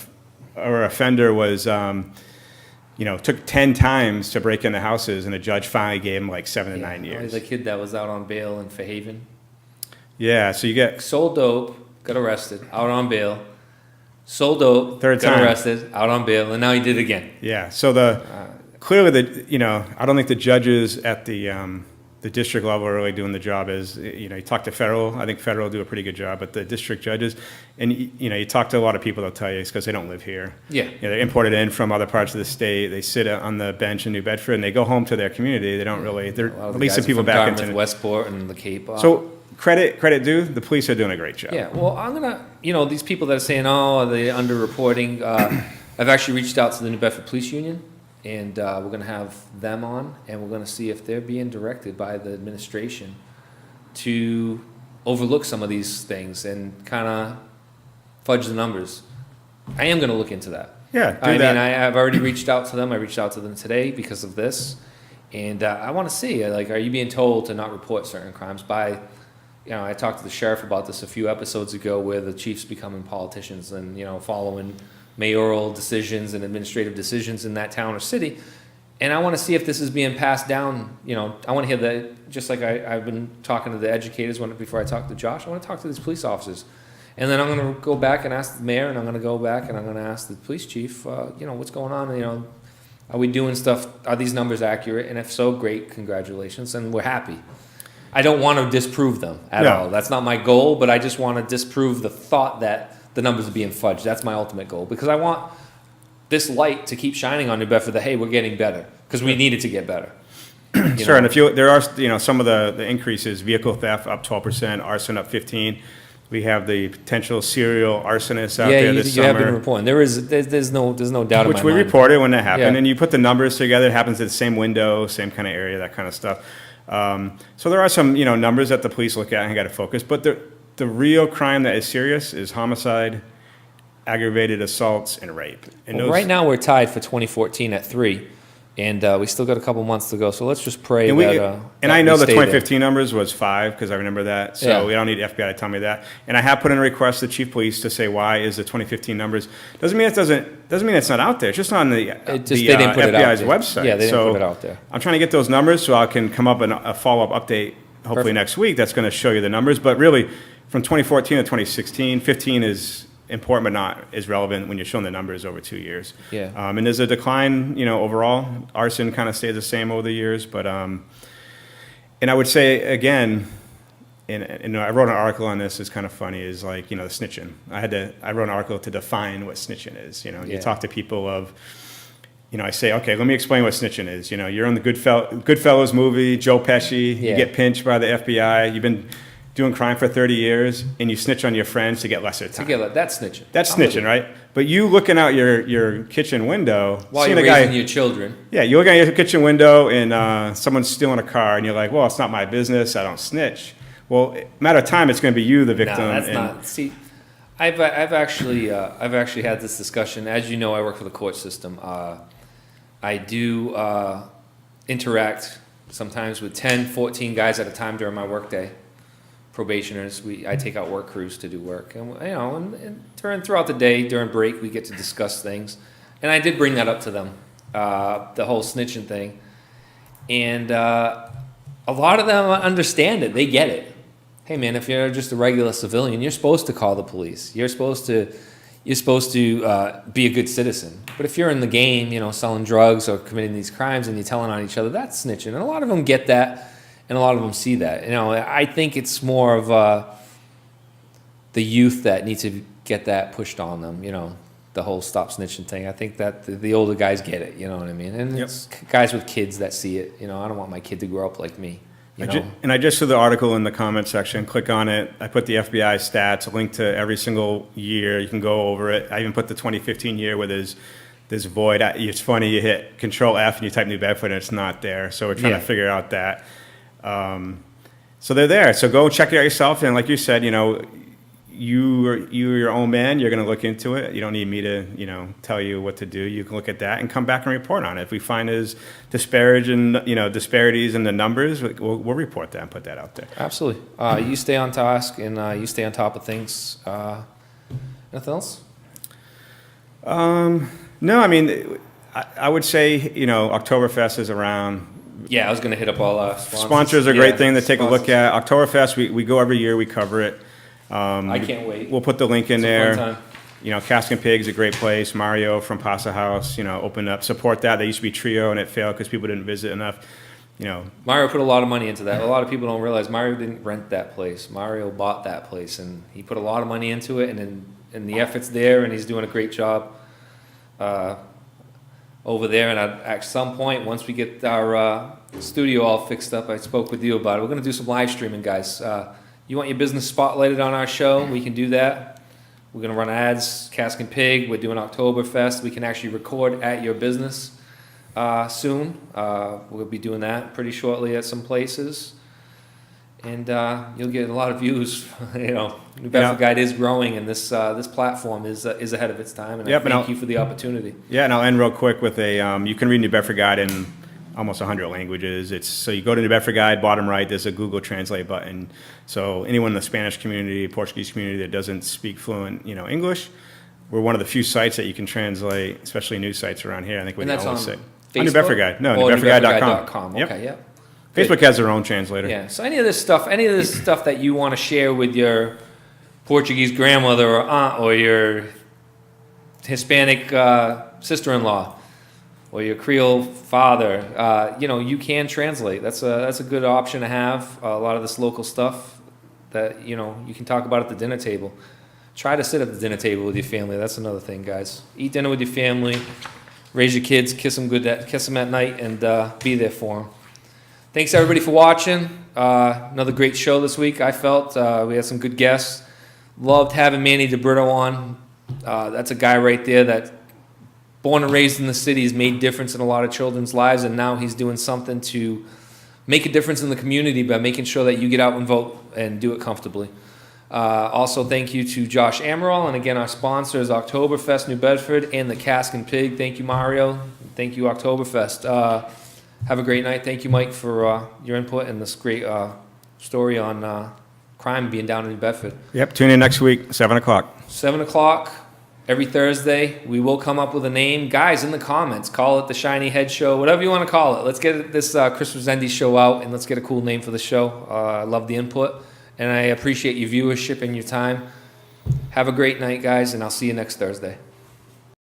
offender was, took 10 times to break into houses, and the judge finally gave him like 7 to 9 years. The kid that was out on bail in Fairhaven. Yeah, so you get Sold dope, got arrested, out on bail. Sold dope, Third got time. arrested, out on bail, and now he did it again. Yeah, so clearly I don't think the judges at the district level are really doing the job as, you talk to federal, I think federal do a pretty good job, but the district judges, and you talk to a lot of people, they'll tell you it's because they don't live here. Yeah. They're imported in from other parts of the state, they sit on the bench in New Bedford, and they go home to their community, they don't really, they're A lot of the releasing guys people from back Dartmouth, into. Westport, and the Cape. So credit due, the police are doing a great job. Yeah, well, I'm gonna, these people that are saying, oh, are they underreporting? I've actually reached out to the New Bedford Police Union, and we're gonna have them on, and we're gonna see if they're being directed by the administration to overlook some of these things and kind of fudge the numbers. I am gonna look into that. Yeah, do I that. mean, I've already reached out to them. I reached out to them today because of this, and I want to see, like, are you being told to not report certain crimes by? I talked to the sheriff about this a few episodes ago, where the chief's becoming politicians and, following mayoral decisions and administrative decisions in that town or city. And I want to see if this is being passed down. I want to hear that, just like I've been talking to the educators before I talk to Josh, I want to talk to these police officers. And then I'm going to go back and ask the mayor, and I'm going to go back and I'm going to ask the police chief, what's going on? Are we doing stuff? Are these numbers accurate? And if so, great, congratulations, and we're happy. I don't want to disprove them at all. That's not my goal, but I just want to disprove the thought that the numbers are being fudged. That's my ultimate goal, because I want this light to keep shining on New Bedford that, hey, we're getting better, because we need it to get better. Sure, and if there are, some of the increases, vehicle theft up 12%, arson up 15%. We have the potential serial arsonists out there this summer. You have been reporting. There's no doubt in my mind. Which we reported when that happened, Yeah. and you put the numbers together, it happens at the same window, same kind of area, that kind of stuff. So there are some, numbers that the police look at and got to focus, but the real crime that is serious is homicide, aggravated assaults, and rape. And Well, right now we're tied for 2014 at 3, and we still got a couple months to go. So let's just pray And, that I know we the stay there. 2015 numbers was 5, because I remember that, so Yeah. we don't need FBI to tell me that. And I have put in a request to chief police to say why is the 2015 numbers, doesn't mean it's not out there, it's just on the They didn't put it out FBI's there. website. Yeah, they didn't So put it out there. I'm trying to get those numbers so I can come up in a follow-up update, hopefully Perfect. next week, that's gonna show you the numbers, but really, from 2014 to 2016, 15 is important but not as relevant when you're showing the numbers over 2 years. Yeah. And there's a decline, overall. Arson kind of stayed the same over the years, but, and I would say, again, and I wrote an article on this, it's kind of funny, is like, the snitching. I wrote an article to define what snitching is, You Yeah. talk to people of, I say, okay, let me explain what snitching is. You're in the Goodfellas movie, Joe Pesci, Yeah. you get pinched by the FBI, you've been doing crime for 30 years, and you snitch on your friends to get lesser time. Together, that's snitching. That's I'm with snitching, you. right? But you looking out your kitchen window, While seeing you're a raising guy, your children. yeah, you look out your kitchen window and someone's stealing a car, and you're like, well, it's not my business, I don't snitch. Well, matter of time, it's going to be you, the victim. No, that's and- not. See, I've actually had this discussion. As you know, I work for the court system. I do interact sometimes with 10, 14 guys at a time during my workday. probationers. I take out work crews to do work, and and throughout the day during break we get to discuss things. And I did bring that up to them, the whole snitching thing, and a lot of them understand it. They get it. Hey man, if you're just a regular civilian, you're supposed to call the police. You're supposed to be a good citizen. But if you're in the game, selling drugs or committing these crimes and you're telling on each other, that's snitching. And a lot of them get that, and a lot of them see that. I think it's more of the youth that need to get that pushed on them, the whole stop snitching thing. I think that the older guys get it, you know what I mean? And it's guys with kids that see it. I don't want my kid to grow up like me. I just saw the article in the comment section. Click on it. I put the FBI stats, a link to every single year. You can go over it. I even put the 2015 year where there's void. It's funny, you hit Control F and you type New Bedford and it's not there. So we're trying to figure out that. So they're there. So go check it out yourself. And like you said, you're your own man. You're going to look into it. You don't need me to, tell you what to do. You can look at that and come back and report on it. If we find there's disparities in the numbers, we'll report that and put that out there. Absolutely. You stay on task and you stay on top of things. Anything else? No, I mean, I would say, Oktoberfest is around. Yeah, I was going to hit up all sponsors. Sponsors are a great thing to take a look at. Oktoberfest, we go every year. We cover it. I can't wait. We'll put the link in It's a there. fun time. Cask and Pig's a great place. Mario from Pasta House, opened up, support that. They used to be Trio and it failed because people didn't visit enough. Mario put a lot of money into that. A lot of people don't realize Mario didn't rent that place. Mario bought that place, and he put a lot of money into it, and the effort's there, and he's doing a great job over there. And at some point, once we get our studio all fixed up, I spoke with you about it. We're going to do some live streaming, guys. You want your business spotlighted on our show? We can do that. We're going to run ads, Cask and Pig. We're doing Oktoberfest. We can actually record at your business soon. We'll be doing that pretty shortly at some places. And you'll get a lot of views. New Bedford Guide is growing, and this platform is ahead of its time. And I thank you for the opportunity. Yeah, and I'll end real quick with you can read New Bedford Guide in almost 100 languages. So you go to New Bedford Guide, bottom right, there's a Google Translate button. So anyone in the Spanish community, Portuguese community that doesn't speak fluent, English, we're one of the few sites that you can translate, especially news sites around here. I think we're the only site. On New Bedford Guide. No, NewBedfordGuide.com. Okay, yep. Facebook has their own translator. Yeah. So any of this stuff that you want to share with your Portuguese grandmother or aunt or your Hispanic sister-in-law, or your Creole father, you can translate. That's a good option to have. A lot of this local stuff that you can talk about at the dinner table. Try to sit at the dinner table with your family. That's another thing, guys. Eat dinner with your family. Raise your kids. Kiss them at night, and be there for them. Thanks everybody for watching. Another great show this week. I felt we had some good guests. Loved having Manny DeBrito on. That's a guy right there that, born and raised in the city, has made difference in a lot of children's lives, and now he's doing something to make a difference in the community by making sure that you get out and vote and do it comfortably. Also, thank you to Josh Amaral, and again, our sponsors, Oktoberfest New Bedford and the Cask and Pig. Thank you, Mario. Thank you, Oktoberfest. Have a great night. Thank you, Mike, for your input and this great story on crime being down in New Bedford. Yep, tune in next week, 7 o'clock. 7 o'clock. Every Thursday, we will come up with a name. Guys, in the comments, call it the Shiny Head Show, whatever you want to call it. Let's get this Chris Resendes show out, and let's get a cool name for the show. I love the input, and I appreciate your viewership and your time. Have a great night, guys, and I'll see you next Thursday.